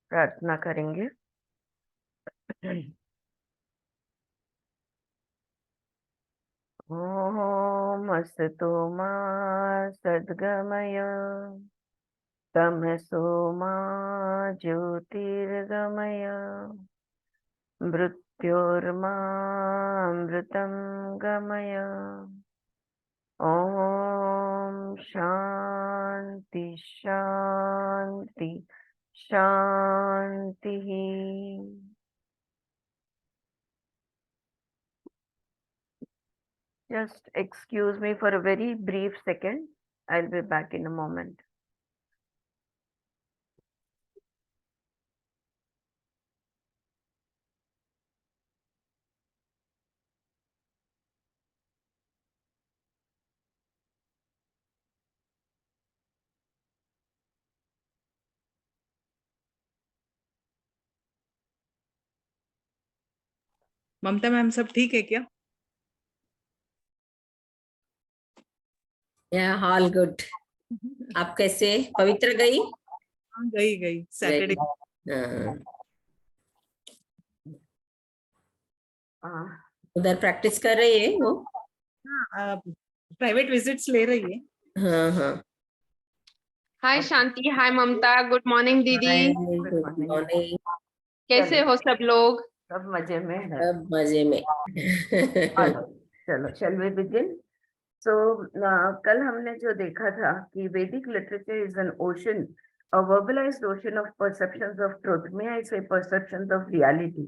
प्रार्थना करेंगे। ओम अस्तु मा सद्गमय तमसो मा ज्योतिर्गमय मृत्योर्मामृतं गमय। ओम शांति शांति शांति। Just excuse me for a very brief second. I'll be back in a moment. Mamta ma'am सब ठीक है क्या? All good. आप कैसे? पवित्र गई? हाँ, गई सैटरडे। उधर प्रैक्टिस कर रही है वो? हाँ, प्राइवेट विजिट्स ले रही है। हाँ हाँ। हाय शांति, हाय ममता, गुड मॉर्निंग दीदी। Good morning. कैसे हो सब लोग? सब मजे में है। सब मजे में। चलो shall we begin? So कल हमने जो देखा था कि वैदिक literature is an ocean, a verbalized ocean of perceptions of truth. May I say perceptions of reality?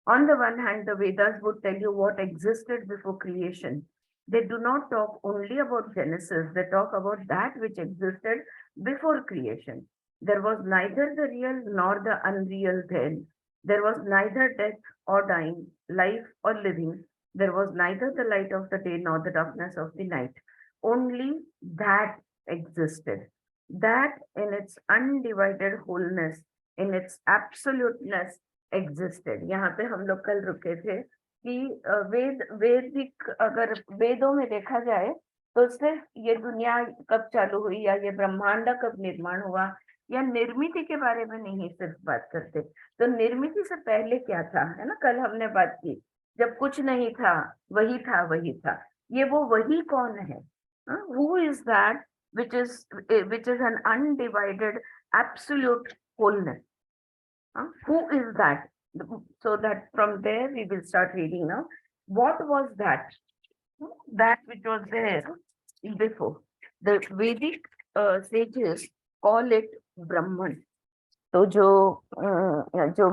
On the one hand, the Vedas would tell you what existed before creation. They do not talk only about Genesis, they talk about that which existed before creation. There was neither the real nor the unreal then. There was neither death or dying, life or living. There was neither the light of the day nor the darkness of the night. Only that existed. That in its undivided wholeness, in its absoluteness, existed. यहाँ पे हम लोग कल रुके थे कि वैदिक अगर वेदों में देखा जाए तो सिर्फ ये दुनिया कब चालू हुई या ये ब्रह्मांड कब निर्माण हुआ या निर्मिति के बारे में नहीं सिर्फ बात करते। तो निर्मिति से पहले क्या था, है ना, कल हमने बात की, जब कुछ नहीं था वही था वही था। ये वो वही कौन है? Who is that which is an undivided absolute wholeness? Who is that? So that from there we will start reading now. What was that? That which was there before. The Vedic sages call it Brahman. तो जो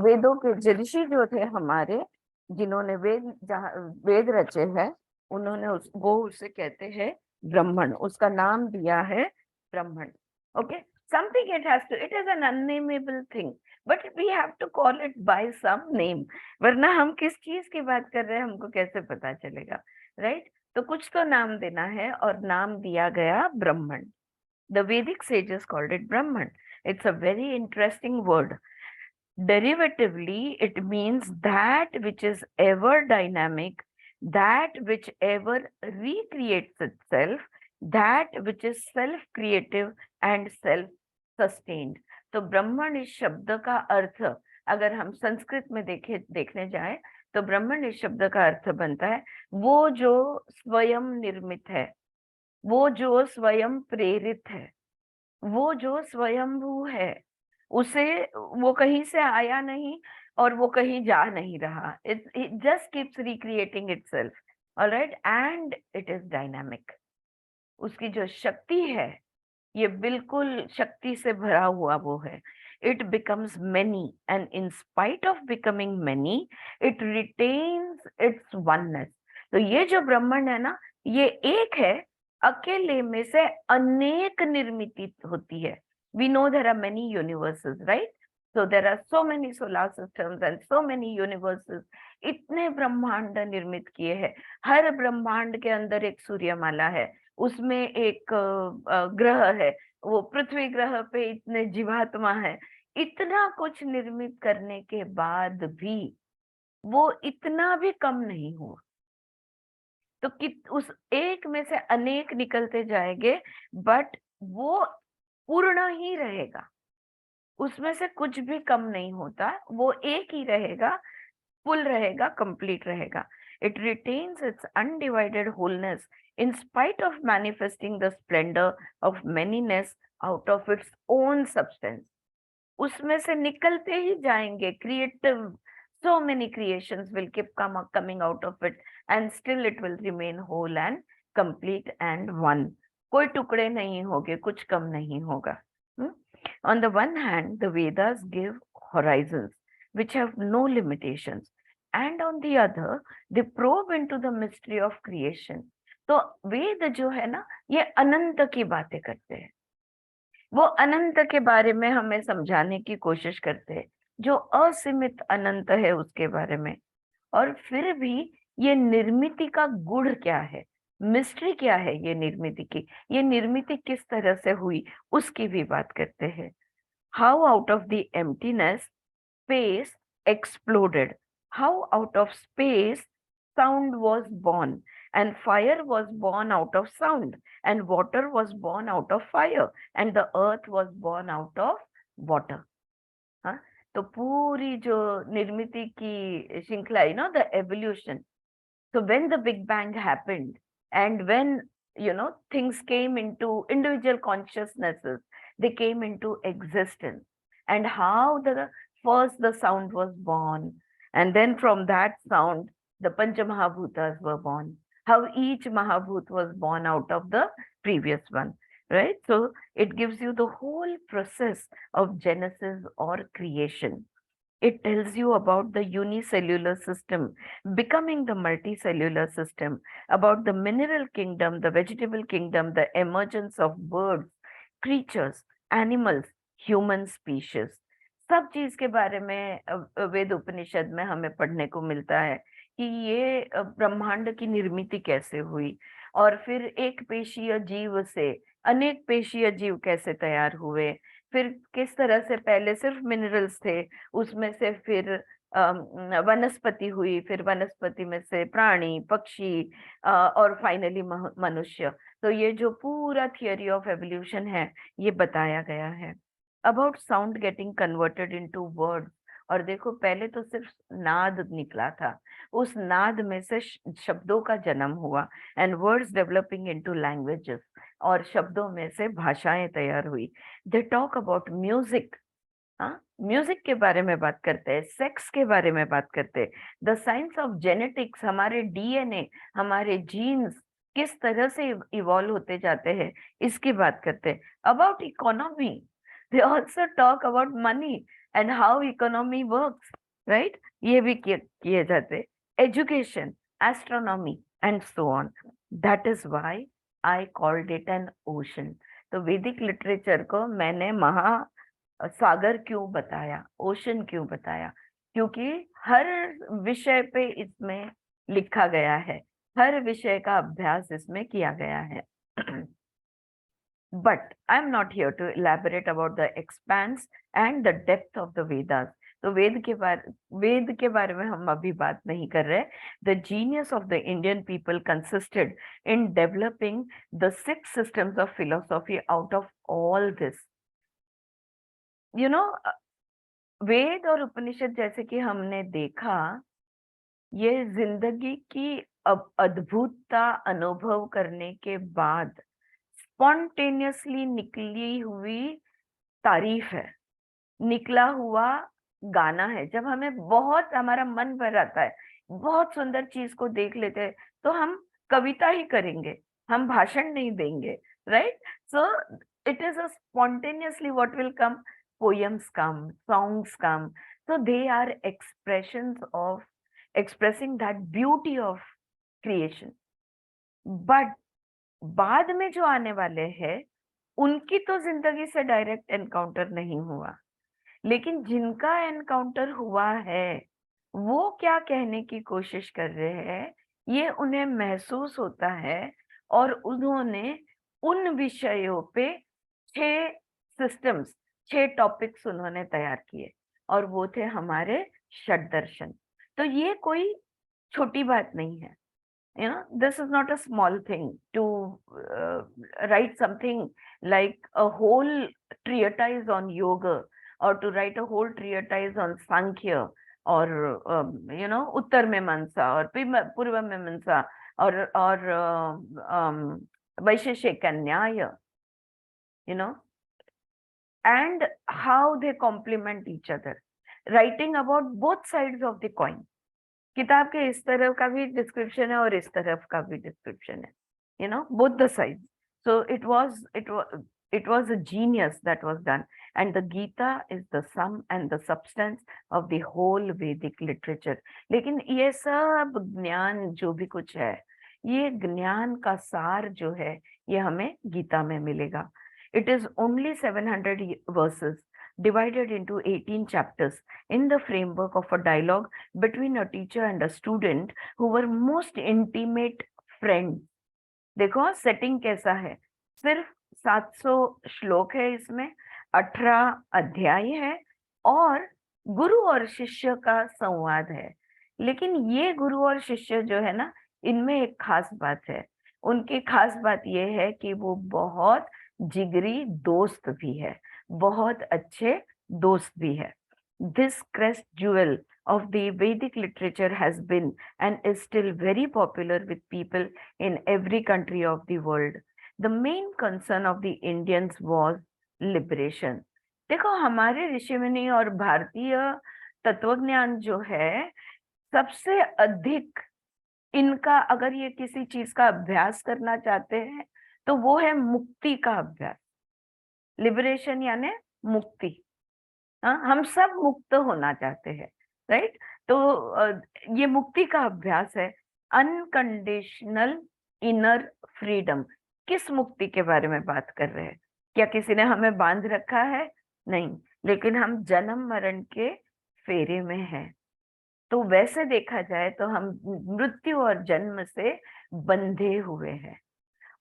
वेदों के ऋषि जो थे हमारे, जिन्होंने वेद रचे हैं, उन्होंने उसे कहते हैं ब्राह्मण। उसका नाम दिया है ब्राह्मण। Okay, something it is an unnameable thing, but we have to call it by some name, वरना हम किस चीज की बात कर रहे हैं हमको कैसे पता चलेगा, राइट? तो कुछ तो नाम देना है और नाम दिया गया ब्राह्मण। The Vedic sages called it Brahman. It's a very interesting word. Derivatively, it means that which is ever dynamic, that which ever recreates itself, that which is self-creative and self-sustained. तो ब्राह्मण इस शब्द का अर्थ अगर हम संस्कृत में देखने जाए तो ब्राह्मण इस शब्द का अर्थ बनता है वो जो स्वयं निर्मित है, वो जो स्वयं प्रेरित है, वो जो स्वयंभू है। उसे वो कहीं से आया नहीं और वो कहीं जा नहीं रहा। it just keeps recreating itself, all right, and it is dynamic. उसकी जो शक्ति है ये बिल्कुल शक्ति से भरा हुआ वो है। It becomes many and in spite of becoming many, it retains its oneness. तो ये जो ब्रह्मांड है ना, ये एक है, अकेले में से अनेक निर्मित होती है। We know there are many universes, right? So there are so many solar systems and so many universes. इतने ब्रह्मांड निर्मित किए हैं। हर ब्रह्मांड के अंदर एक सूर्यमाला है, उसमें एक ग्रह है, वो पृथ्वी ग्रह पे इतने जीवात्मा है। इतना कुछ निर्मित करने के बाद भी वो इतना भी कम नहीं हुआ। तो उस एक में से अनेक निकलते जाएंगे, बट वो पूर्ण ही रहेगा। उसमें से कुछ भी कम नहीं होता, वो एक ही रहेगा, full रहेगा, complete रहेगा. It retains its undivided wholeness in spite of manifesting the splendor of manyness out of its own substance. उसमें से निकलते ही जाएंगे, creative, so many creations will keep coming out of it, and still it will remain whole and complete and one. कोई टुकड़े नहीं होंगे, कुछ कम नहीं होगा. On the one hand, the Vedas give horizons which have no limitations, and on the other, they probe into the mystery of creation. तो वेद जो है ना, ये अनंत की बातें करते हैं. वो अनंत के बारे में हमें समझाने की कोशिश करते हैं, जो असीमित अनंत है उसके बारे में. और फिर भी ये निर्मिति का गुण क्या है, मिस्ट्री क्या है, ये निर्मिति की, ये निर्मिति किस तरह से हुई, उसकी भी बात करते हैं. How out of the emptiness space exploded, how out of space sound was born, and fire was born out of sound, and water was born out of fire, and the earth was born out of water. हाँ, तो पूरी जो निर्मिति की श्रृंखला है ना, the evolution. So when the Big Bang happened, and when things came into individual consciousnesses, they came into existence, and how the sound was born, and then from that sound the Pancha Mahabhutas were born. How each Mahabhut was born out of the previous one, right? So it gives you the whole process of genesis or creation. It tells you about the unicellular system becoming the multicellular system, about the mineral kingdom, the vegetable kingdom, the emergence of birds, creatures, animals, human species. सब चीज के बारे में वेद उपनिषद में हमें पढ़ने को मिलता है कि ये ब्रह्मांड की निर्मिति कैसे हुई, और फिर एक पेशीय जीव से अनेक पेशीय जीव कैसे तैयार हुए, फिर किस तरह से पहले सिर्फ मिनरल्स थे, उसमें से फिर वनस्पति हुई, फिर वनस्पति में से प्राणी, पक्षी, और फाइनली मनुष्य. तो ये जो पूरा थियरी ऑफ एवोल्यूशन है, ये बताया गया है. About sound getting converted into words. और देखो, पहले तो सिर्फ नाद निकला था, उस नाद में से शब्दों का जन्म हुआ, and words developing into languages, और शब्दों में से भाषाएं तैयार हुई. They talk about music. हाँ, म्यूजिक के बारे में बात करते हैं, सेक्स के बारे में बात करते हैं, द साइंस ऑफ जेनेटिक्स, हमारे डीएनए, हमारे जीन्स किस तरह से इवॉल्व होते जाते हैं, इसकी बात करते हैं. About economy, they also talk about money and how economy works, right, ये भी किए जाते. Education, astronomy and so on. That is why I called it N ocean. तो वैदिक लिटरेचर को मैंने सागर क्यों बताया, ओशन क्यों बताया, क्योंकि हर विषय पे इसमें लिखा गया है, हर विषय का अभ्यास इसमें किया गया है. But I am not here to elaborate about the expanse and the depth of the Vedas. तो वेद के बारे में हम अभी बात नहीं कर रहे. The genius of the Indian people consisted in developing the 6 systems of philosophy out of all this. वेद और उपनिषद जैसे कि हमने देखा, ये जिंदगी की अद्भुतता अनुभव करने के बाद स्पॉन्टेनियसली निकली हुई तारीफ है, निकला हुआ गाना है. जब हमें बहुत हमारा मन भर आता है, बहुत सुंदर चीज को देख लेते हैं, तो हम कविता ही करेंगे, हम भाषण नहीं देंगे, right? So it is a spontaneously what will come. Poems come, songs come, so they are expressions of expressing that beauty of creation. But बाद में जो आने वाले हैं, उनकी तो जिंदगी से डायरेक्ट एनकाउंटर नहीं हुआ, लेकिन जिनका एनकाउंटर हुआ है, वो क्या कहने की कोशिश कर रहे हैं, ये उन्हें महसूस होता है, और उन्होंने उन विषयों पे 6 सिस्टम्स, 6 टॉपिक्स उन्होंने तैयार किए, और वो थे हमारे षड दर्शन. तो ये कोई छोटी बात नहीं है. This is not a small thing to write something like a whole treatise on yoga or to write a whole treatise on Sankhya or Uttar Mimamsa or Purva Mimamsa or Vaisheshika Nyaya, and how they complement each other, writing about both sides of the coin. किताब के इस तरफ का भी description है और इस तरफ का भी डिस्क्रिप्शन है, both the sides. So it was a genius that was done, and the Gita is the sum and the substance of the whole Vedic literature. लेकिन ये सब ज्ञान जो भी कुछ है, ये ज्ञान का सार जो है, ये हमें गीता में मिलेगा. It is only 700 verses divided into 18 chapters in the framework of a dialogue between a teacher and a student who were most intimate friends. देखो सेटिंग कैसा है, सिर्फ 700 श्लोक है इसमें, 18 अध्याय है और गुरु और शिष्य का संवाद है. लेकिन ये गुरु और शिष्य जो है ना, इनमें एक खास बात है. उनकी खास बात ये है कि वो बहुत जिगरी दोस्त भी है, बहुत अच्छे दोस्त भी है. This crest jewel of the Vedic literature has been and is still very popular with people in every country of the world. The main concern of the Indians was liberation. देखो हमारे ऋषि मुनि और भारतीय तत्वज्ञान जो है, सबसे अधिक इनका अगर ये किसी चीज का अभ्यास करना चाहते हैं तो वो है मुक्ति का अभ्यास. लिबरेशन यानी मुक्ति. हम सब मुक्त होना चाहते हैं, राइट? तो ये मुक्ति का अभ्यास है. Unconditional inner freedom. किस मुक्ति के बारे में बात कर रहे हैं? क्या किसी ने हमें बांध रखा है? नहीं, लेकिन हम जन्म मरण के फेरे में हैं. तो वैसे देखा जाए तो हम मृत्यु और जन्म से बंधे हुए हैं,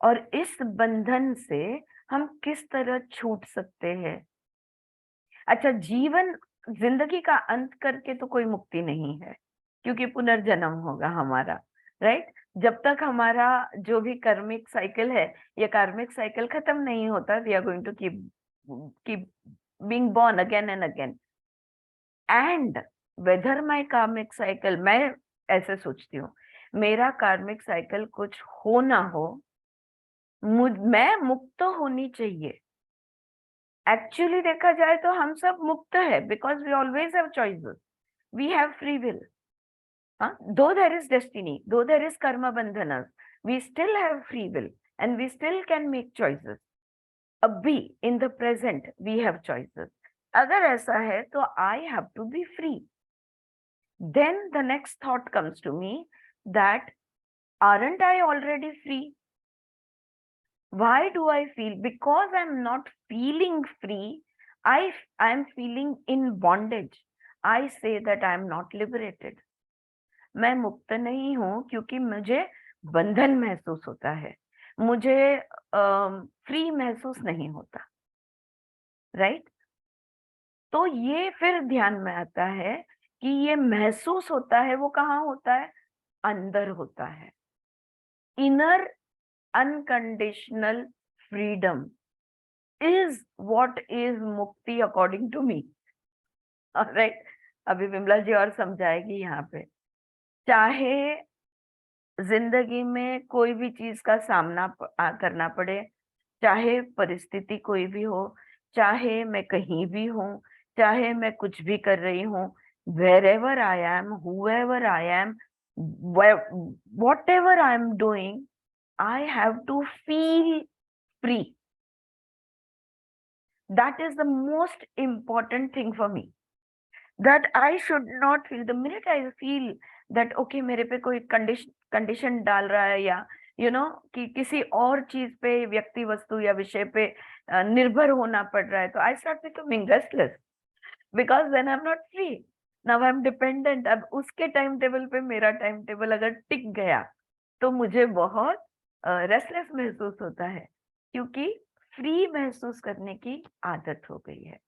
और इस बंधन से हम किस तरह छूट सकते हैं? अच्छा, जिंदगी का अंत करके तो कोई मुक्ति नहीं है, क्योंकि पुनर्जन्म होगा हमारा, राइट? जब तक हमारा जो भी कार्मिक साइकिल है, ये कार्मिक साइकिल खत्म नहीं होता, we are going to keep being born again and again. And whether my karmic cycle, मैं ऐसे सोचती हूँ, मेरा कार्मिक साइकिल कुछ हो ना हो, मैं मुक्त होनी चाहिए. एक्चुअली देखा जाए तो हम सब मुक्त है, because we always have choices, we have free will. Though there is destiny, though there is karma बंधनस, we still have free will and we still can make choices. अभी in the present we have choices. अगर ऐसा है तो I have to be free. Then the next thought comes to me that aren't I already free? Why do I feel? Because I'm not feeling free, I'm feeling in bondage. I say that I'm not liberated. मैं मुक्त नहीं हूं क्योंकि मुझे बंधन महसूस होता है, मुझे फ्री महसूस नहीं होता, राइट? तो ये फिर ध्यान में आता है कि ये महसूस होता है, वो कहाँ होता है? अंदर होता है. Inner unconditional freedom is what is मुक्ति अकॉर्डिंग टू मी. राइट? अभी विमला जी और समझाएगी यहाँ पे. चाहे जिंदगी में कोई भी चीज का सामना करना पड़े, चाहे परिस्थिति कोई भी हो, चाहे मैं कहीं भी हूँ, चाहे मैं कुछ भी कर रही हूँ, wherever I am, whoever I am, whatever I am doing, I have to feel free. That is the most important thing for me. That I should not feel. The minute I feel that okay, मेरे पे कोई condition डाल रहा है, या कि किसी और चीज पे, व्यक्ति, वस्तु या विषय पे निर्भर होना पड़ रहा है, तो I start becoming restless because then I'm not free. Now I'm dependent. अब उसके टाइम टेबल पे मेरा टाइम टेबल अगर टिक गया तो मुझे बहुत रेस्टलेस महसूस होता है, क्योंकि फ्री महसूस करने की आदत हो गई है.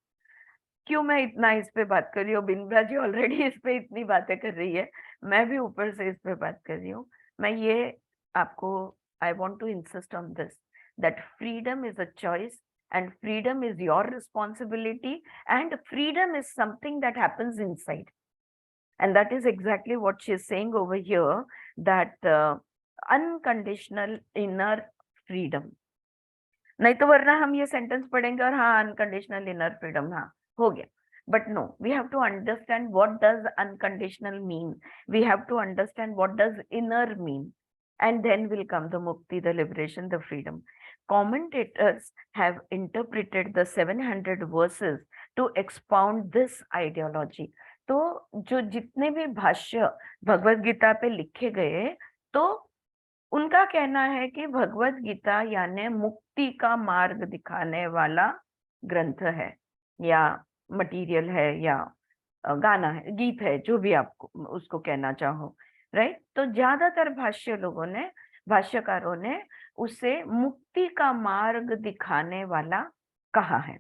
क्यों मैं इतना इस पे बात कर रही हूँ? बिंद्रा जी ऑलरेडी इस पे इतनी बातें कर रही है, मैं भी ऊपर से इस पे बात कर रही हूँ. मैं ये आपको, I want to insist on this, that freedom is a choice and freedom is your responsibility, and freedom is something that happens inside. And that is exactly what she is saying over here, that unconditional inner freedom. नहीं तो वरना हम ये sentence पढ़ेंगे और हाँ unconditional inner freedom, हाँ हो गया. But no, we have to understand what does unconditional mean. We have to understand what does inner mean. And then will come the mukti, the liberation, the freedom. Commentators have interpreted the 700 verses to expound this ideology. तो जो जितने भी भाष्य भगवत गीता पे लिखे गए, तो उनका कहना है कि भगवत गीता यानी मुक्ति का मार्ग दिखाने वाला ग्रंथ है, या मटेरियल है, या गाना है, गीत है, जो भी आपको उसको कहना चाहो, राइट. तो ज्यादातर भाष्यकारों ने उसे मुक्ति का मार्ग दिखाने वाला कहा है.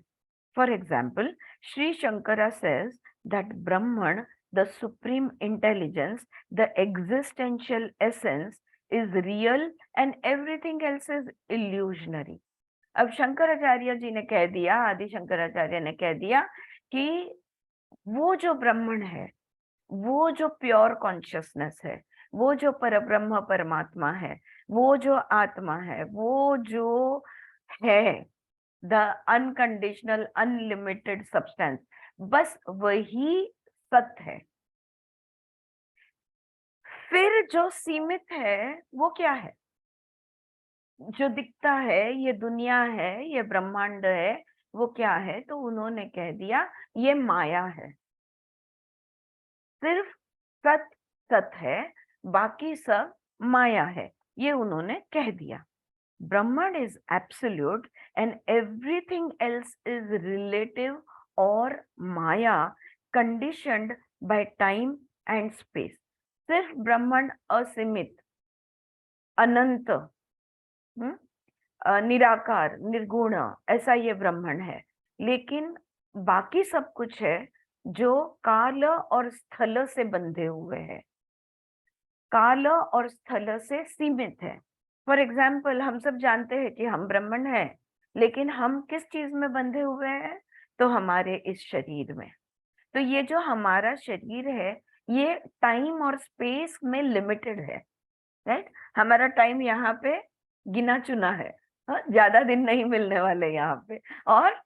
For example, Shri Shankara says that Brahman, the supreme intelligence, the existential essence is real and everything else is illusionary. अब शंकराचार्य जी ने कह दिया, आदि शंकराचार्य ने कह दिया कि वो जो ब्रह्मण है, वो जो प्योर कॉन्शियसनेस है, वो जो परब्रह्म परमात्मा है, वो जो आत्मा है, वो जो है द अनकंडीशनल अनलिमिटेड सब्सटेंस, बस वही सत्य है. फिर जो सीमित है वो क्या है? जो दिखता है, ये दुनिया है, ये ब्रह्मांड है, वो क्या है? तो उन्होंने कह दिया ये माया है. सिर्फ सत है, बाकी सब माया है, ये उन्होंने कह दिया. Brahman is absolute and everything else is relative और maya conditioned by time and space. सिर्फ ब्रह्मांड असीमित, अनंत, निराकार, निर्गुण, ऐसा ये ब्रह्मांड है. लेकिन बाकी सब कुछ है जो काल और स्थल से बंधे हुए हैं, काल और स्थल से सीमित है. फॉर एग्जाम्पल, हम सब जानते हैं कि हम ब्रह्मांड है, लेकिन हम किस चीज में बंधे हुए हैं? तो हमारे इस शरीर में. तो ये जो हमारा शरीर है, ये टाइम और स्पेस में लिमिटेड है, राइट. हमारा टाइम यहाँ पे गिना चुना है, ज्यादा दिन नहीं मिलने वाले यहाँ पे. और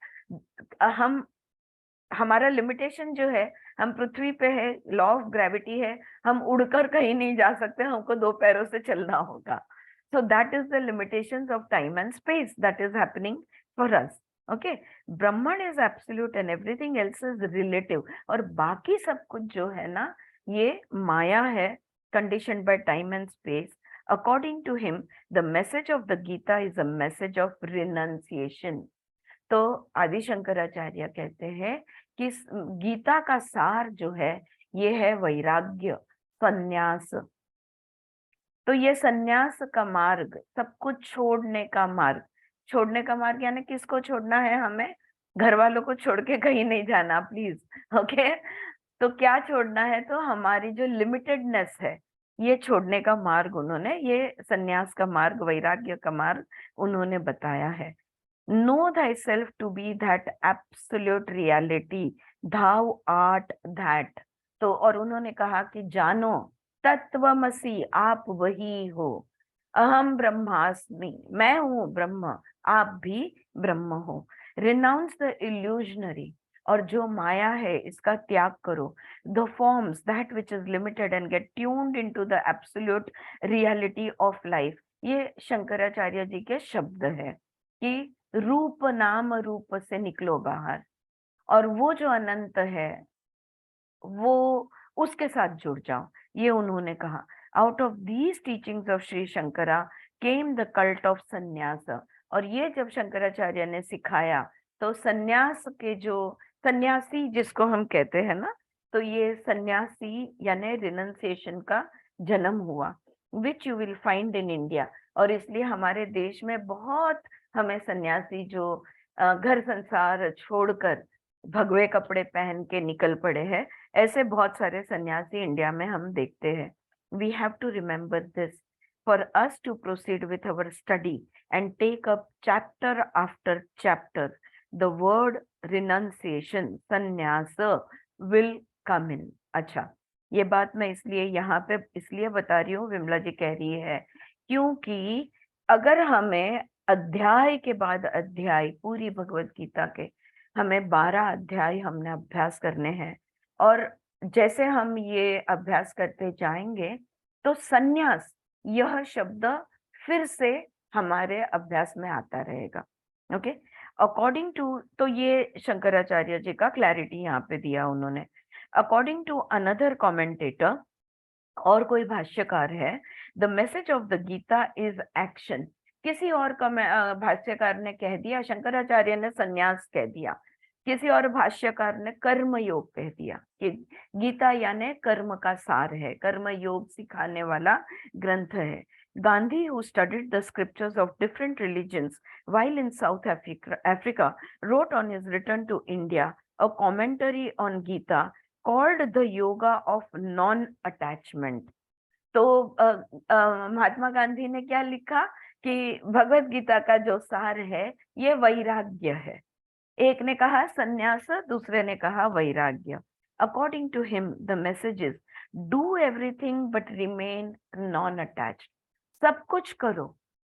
हमारा लिमिटेशन जो है, हम पृथ्वी पे है, लॉ ऑफ ग्रेविटी है, हम उड़कर कहीं नहीं जा सकते, हमको 2 पैरों से चलना होगा. So that is the limitations of time and space that is happening for us. Okay, Brahman is absolute and everything else is relative. और बाकी सब कुछ जो है ना, ये माया है, conditioned by time and space. According to him, the message of the Gita is a message of renunciation. तो आदि शंकराचार्य कहते हैं कि गीता का सार जो है, ये है वैराग्य, संन्यास. तो ये संन्यास का मार्ग, सब कुछ छोड़ने का मार्ग. छोड़ने का मार्ग यानी किसको छोड़ना है? हमें घर वालों को छोड़ के कहीं नहीं जाना, प्लीज. ओके, तो क्या छोड़ना है? तो हमारी जो लिमिटेडनेस है, ये छोड़ने का मार्ग उन्होंने, ये संन्यास का मार्ग, वैराग्य का मार्ग उन्होंने बताया है. Know thyself to be that absolute reality, thou art that. तो और उन्होंने कहा कि जानो तत्वमसि, आप वही हो. अहम ब्रह्मास्मि, मैं हूँ ब्रह्म, आप भी ब्रह्म हो. Renounce the illusionary, और जो माया है इसका त्याग करो. The forms, that which is limited, and get tuned into the absolute reality of life. ये शंकराचार्य जी के शब्द है कि रूप नाम रूप से निकलो बाहर, और वो जो अनंत है वो उसके साथ जुड़ जाओ, ये उन्होंने कहा. Out of these teachings of Shri Shankara came the cult of संन्यास. और ये जब शंकराचार्य ने सिखाया, तो संन्यास के जो सन्यासी जिसको हम कहते हैं ना, तो ये सन्यासी यानी रिनंसिएशन का जन्म हुआ, which you will find in India. और इसलिए हमारे देश में बहुत हमें सन्यासी जो घर संसार छोड़कर भगवे कपड़े पहन के निकल पड़े हैं, ऐसे बहुत सारे सन्यासी इंडिया में हम देखते हैं. We have to remember this. for us to proceed with our study and take up chapter after chapter, the word renunciation, sannyas will come in. अच्छा, ये बात मैं इसलिए यहाँ पे इसलिए बता रही हूँ, विमला जी कह रही है, क्योंकि अगर हमें अध्याय के बाद अध्याय पूरी भगवत गीता के हमें 12 अध्याय हमने अभ्यास करने हैं, और जैसे हम ये अभ्यास करते जाएंगे तो संन्यास यह शब्द फिर से हमारे अभ्यास में आता रहेगा. ओके, अकॉर्डिंग टू, तो ये शंकराचार्य जी का क्लैरिटी यहाँ पे दिया उन्होंने. अकॉर्डिंग टू अनदर कमेंटेटर, और कोई भाष्यकार है, the message of the Gita is action. किसी और भाष्यकार ने कह दिया, शंकराचार्य ने संन्यास कह दिया, किसी और भाष्यकार ने कर्म योग कह दिया कि गीता यानी कर्म का सार है, कर्म योग सिखाने वाला ग्रंथ है. Gandhi, who studied the scriptures of different religions while in South Africa, wrote on his return to India a commentary on Gita called the Yoga of Non-Attachment. तो महात्मा गांधी ने क्या लिखा कि भगवत गीता का जो सार है ये वैराग्य है. एक ने कहा संन्यास, दूसरे ने कहा वैराग्य. According to him, the message is do everything but remain non-attached. सब कुछ करो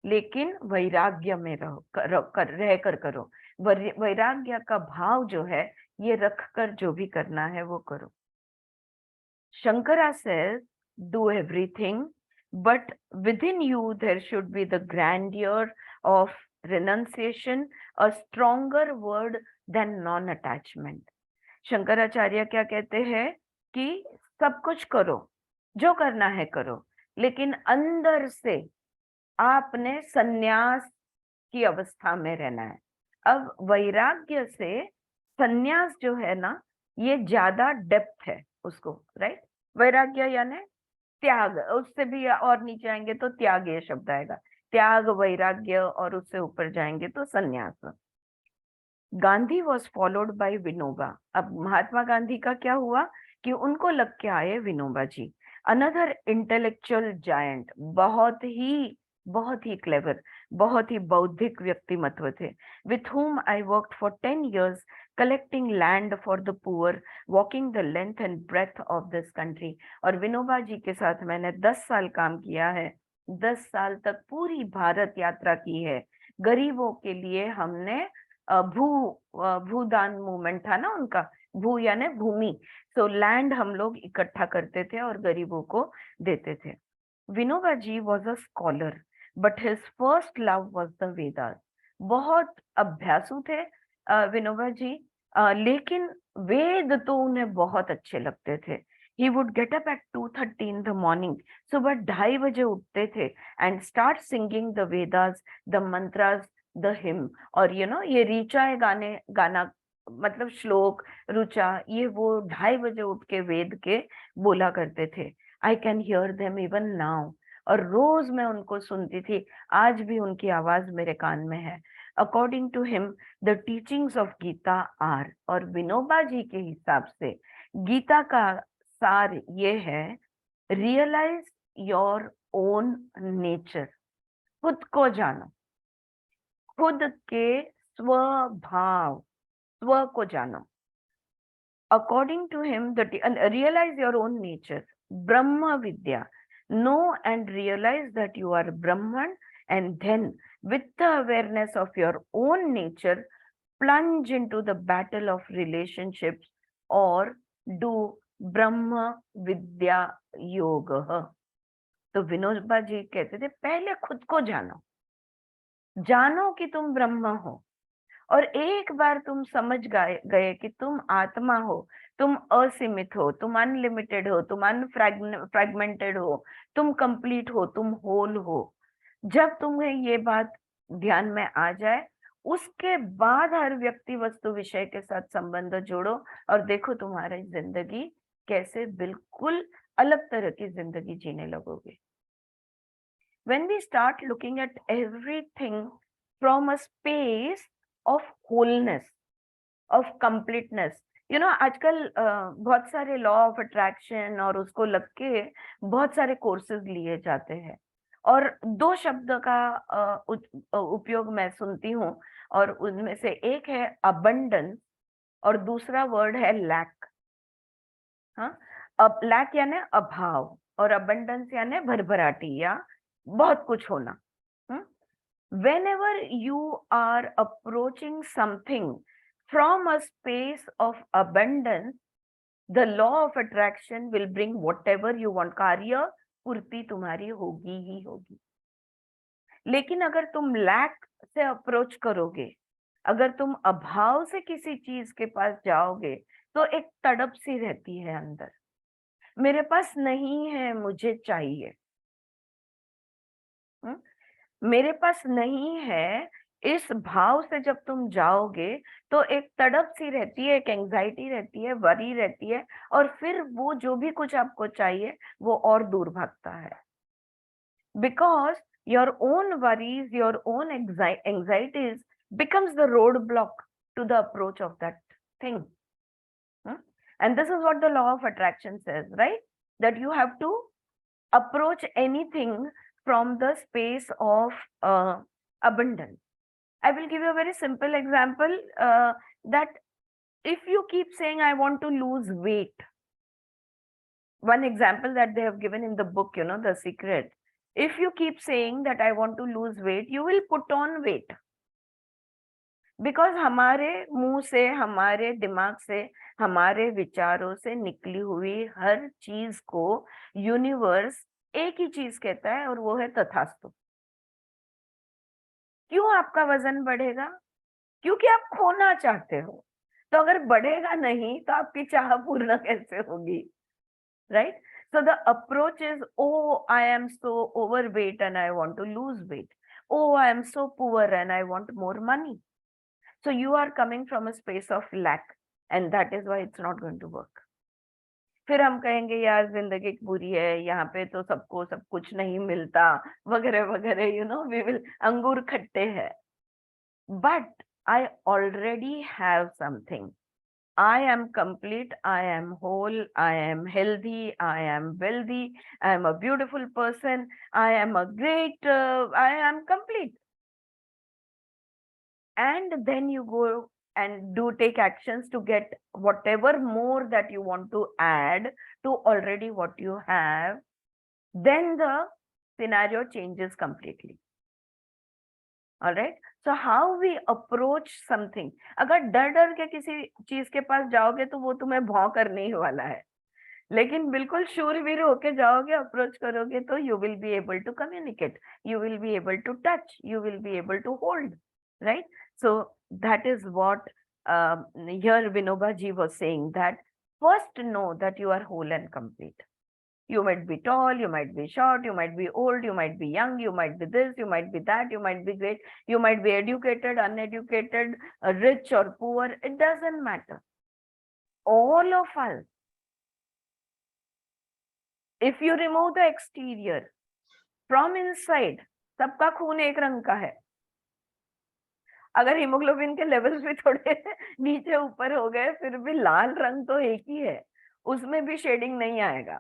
लेकिन वैराग्य में रह कर करो. वैराग्य का भाव जो है ये रख कर जो भी करना है वो करो. Shankara says, do everything, but within you there should be the grandeur of renunciation, a stronger word than non-attachment. Shankaracharya क्या कहते हैं कि सब कुछ करो, जो करना है करो, लेकिन अंदर से आपने संन्यास की अवस्था में रहना है. अब वैराग्य से संन्यास जो है ना, ये ज्यादा डेप्थ है उसको, राइट. वैराग्य यानी त्याग, उससे भी और नीचे आएंगे तो त्याग ये शब्द आएगा, त्याग, वैराग्य, और उससे ऊपर जाएंगे तो संन्यास. Gandhi was followed by Vinoba. अब महात्मा गांधी का क्या हुआ कि उनको लग के आए Vinoba ji, another intellectual giant, बहुत ही क्लेवर, बहुत ही बौद्धिक व्यक्तिमत्व थे. With whom I worked for 10 years collecting land for the poor, walking the length and breadth of this country. और विनोबा जी के साथ मैंने 10 साल काम किया है, 10 साल तक पूरी भारत यात्रा की है. गरीबों के लिए हमने भूदान मूवमेंट था ना उनका, भू यानी भूमि, सो लैंड हम लोग इकट्ठा करते थे और गरीबों को देते थे. Vinoba ji was a scholar but his first love was the Vedas. बहुत अभ्यासु थे विनोबा जी, लेकिन वेद तो उन्हें बहुत अच्छे लगते थे. He would get up at 2:30 in the morning. सुबह 2:30 बजे उठते थे and start singing the Vedas, the mantras, the hymn. और ये ऋचा गाना मतलब श्लोक, रुचा, ये वो 2:30 बजे उठ के वेद के बोला करते थे. I can hear them even now. और रोज मैं उनको सुनती थी, आज भी उनकी आवाज मेरे कान में है. According to him, the teachings of Gita are, और विनोबा जी के हिसाब से गीता का सार ये है, रियलाइज योर ओन नेचर. खुद को जानो, खुद के स्वभाव, स्व को जानो. According to him, realize your own nature, Brahma Vidya. Know and realize that you are Brahman, and then with the awareness of your own nature, plunge into the battle of relationships or do Brahma Vidya Yoga. तो विनोबा जी कहते थे पहले खुद को जानो, जानो कि तुम ब्रह्म हो, और एक बार तुम समझ गए कि तुम आत्मा हो, तुम असीमित हो, तुम अनलिमिटेड हो, तुम फ्रैगमेंटेड हो, तुम कंप्लीट हो, तुम होल हो. जब तुम्हें ये बात ध्यान में आ जाए, उसके बाद हर व्यक्ति वस्तु विषय के साथ संबंध जोड़ो और देखो तुम्हारी जिंदगी कैसे बिल्कुल अलग तरह की जिंदगी जीने लगोगे. When we start looking at everything from a space of wholeness, of completeness, आजकल बहुत सारे लॉ ऑफ अट्रैक्शन और उसको लग के बहुत सारे कोर्सेज लिए जाते हैं, और दो शब्द का उपयोग मैं सुनती हूँ, और उनमें से एक है अबंडेंस और दूसरा वर्ड है लैक। हाँ, अब लैक यानी अभाव और अबंडेंस यानी भरभराटी या बहुत कुछ होना। Whenever you are approaching something from a space of abundance, the law of attraction will bring whatever you want. कार्य पूर्ति तुम्हारी होगी ही होगी। लेकिन अगर तुम लैक से अप्रोच करोगे, अगर तुम अभाव से किसी चीज के पास जाओगे, तो एक तड़प सी रहती है अंदर, मेरे पास नहीं है, मुझे चाहिए। मेरे पास नहीं है, इस भाव से जब तुम जाओगे तो एक तड़प सी रहती है, एक एंजाइटी रहती है, वरी रहती है, और फिर वो जो भी कुछ आपको चाहिए वो और दूर भागता है। Because your own worries, your own anxieties becomes the roadblock to the approach of that thing. And this is what the law of attraction says, right? That you have to approach anything from the space of abundance. I will give you a very simple example, that if you keep saying, I want to lose weight, one example that they have given in the book, you know, The Secret. If you keep saying that I want to lose weight, you will put on weight. Because हमारे मुंह से, हमारे दिमाग से, हमारे विचारों से निकली हुई हर चीज को यूनिवर्स एक ही चीज कहता है, और वो है तथास्तु। क्यों आपका वजन बढ़ेगा? क्योंकि आप खोना चाहते हो। तो अगर बढ़ेगा नहीं तो आपकी चाह पूर्ण कैसे होगी, right? So the approach is, oh, I am so overweight and I want to lose weight. Oh, I am so poor and I want more money. So you are coming from a space of lack, and that is why it's not going to work. फिर हम कहेंगे यार जिंदगी बुरी है, यहाँ पे तो सबको सब कुछ नहीं मिलता, वगैरह वगैरह, you know, we will, अंगूर खट्टे हैं। But I already have something. I am complete, I am whole, I am healthy, I am wealthy, I am a beautiful person, I am a great, I am complete. And then you go and do take actions to get whatever more that you want to add to already what you have, then the scenario changes completely. All right, so how we approach something, अगर डर डर के किसी चीज के पास जाओगे तो वो तुम्हें भौं करने ही वाला है, लेकिन बिल्कुल शूरवीर होके जाओगे, अप्रोच करोगे, तो you will be able to communicate, you will be able to touch, you will be able to hold, right? So that is what here Vinoba ji was saying, that first know that you are whole and complete. You might be tall, you might be short, you might be old, you might be young, you might be this, you might be that, you might be great, you might be educated, uneducated, rich or poor, it doesn't matter. All of us, if you remove the exterior, from inside, सबका खून एक रंग का है। अगर haemoglobin के levels भी थोड़े नीचे ऊपर हो गए, फिर भी लाल रंग तो एक ही है, उसमें भी शेडिंग नहीं आएगा।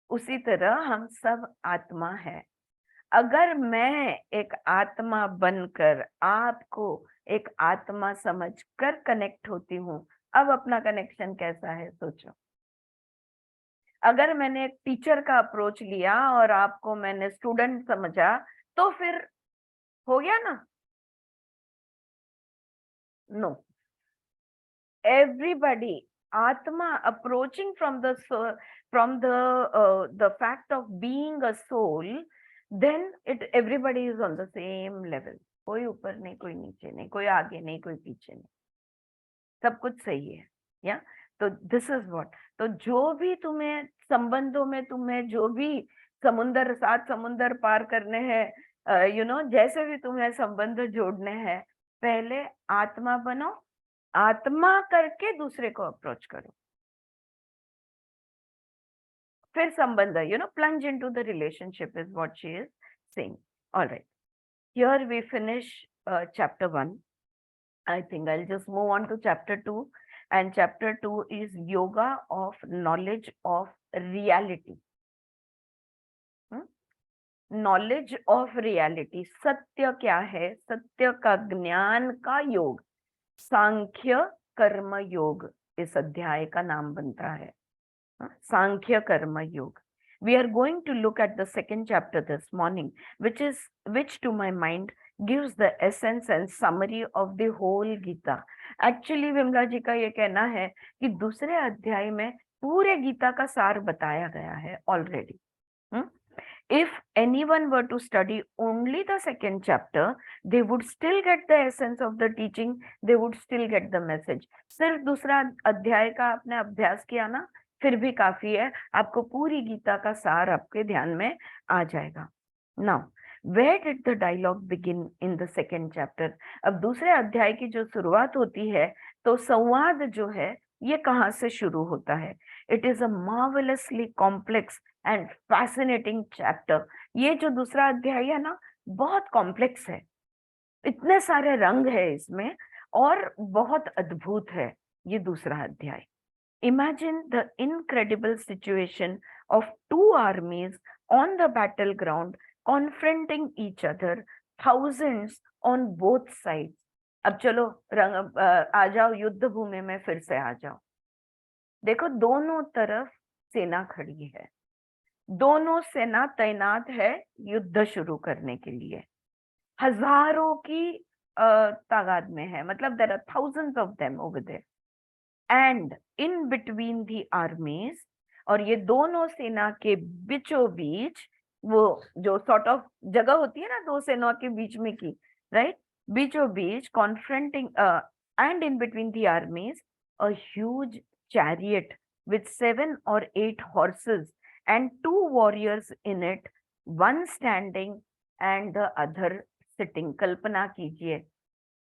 उसी तरह हम सब आत्मा है। अगर मैं एक आत्मा बनकर आपको एक आत्मा समझकर कनेक्ट होती हूँ, अब अपना कनेक्शन कैसा है सोचो। अगर मैंने एक टीचर का अप्रोच लिया और आपको मैंने स्टूडेंट समझा, तो फिर हो गया ना? No, everybody, atma approaching from the soul, from the fact of being a soul, then everybody is on the same level. कोई ऊपर नहीं, कोई नीचे नहीं, कोई आगे नहीं, कोई पीछे नहीं, सब कुछ सही है। या तो दिस इज व्हाट, तो जो भी तुम्हें संबंधों में, तुम्हें जो भी समुंदर, 7 समुंदर पार करने हैं, यू नो, जैसे भी तुम्हें संबंध जोड़ने हैं, पहले आत्मा बनो, आत्मा करके दूसरे को अप्रोच करो, फिर संबंध, you know, plunge into the relationship is what she is saying. All right, here we finish chapter 1. I think I'll just move on to chapter 2, and chapter 2 is yoga of knowledge of reality. Knowledge of reality, सत्य क्या है, सत्य का ज्ञान का योग, सांख्य कर्म योग इस अध्याय का नाम बनता है। सांख्य कर्म योग. We are going to look at the second chapter this morning, which to my mind gives the essence and summary of the whole Gita. Actually Vimla जी का ये कहना है कि दूसरे अध्याय में पूरे गीता का सार बताया गया है already. If anyone were to study only the second chapter, they would still get the essence of the teaching, they would still get the message. सिर्फ दूसरा अध्याय का आपने अभ्यास किया ना, फिर भी काफी है, आपको पूरी गीता का सार आपके ध्यान में आ जाएगा. Now, where did the dialogue begin in the second chapter? अब दूसरे अध्याय की जो शुरुआत होती है, तो संवाद जो है ये कहाँ से शुरू होता है? It is a marvelously complex and fascinating chapter. ये जो दूसरा अध्याय है ना, बहुत कॉम्प्लेक्स है, इतने सारे रंग है इसमें और बहुत अद्भुत है ये दूसरा अध्याय. Imagine the incredible situation of two armies on the battleground confronting each other, thousands on both sides. अब चलो आ जाओ युद्ध भूमि में, फिर से आ जाओ. देखो दोनों तरफ सेना खड़ी है, दोनों सेना तैनात है युद्ध शुरू करने के लिए, हजारों की तादाद में है, मतलब there are thousands of them over there. And in between the armies, और ये दोनों सेना के बीचों बीच, वो जो sort of जगह होती है ना दो सेना के बीच में की, right? बीचों बीच confronting and in between the armies, a huge chariot with 7 or 8 horses and 2 warriors in it, one standing and the other sitting. कल्पना कीजिए,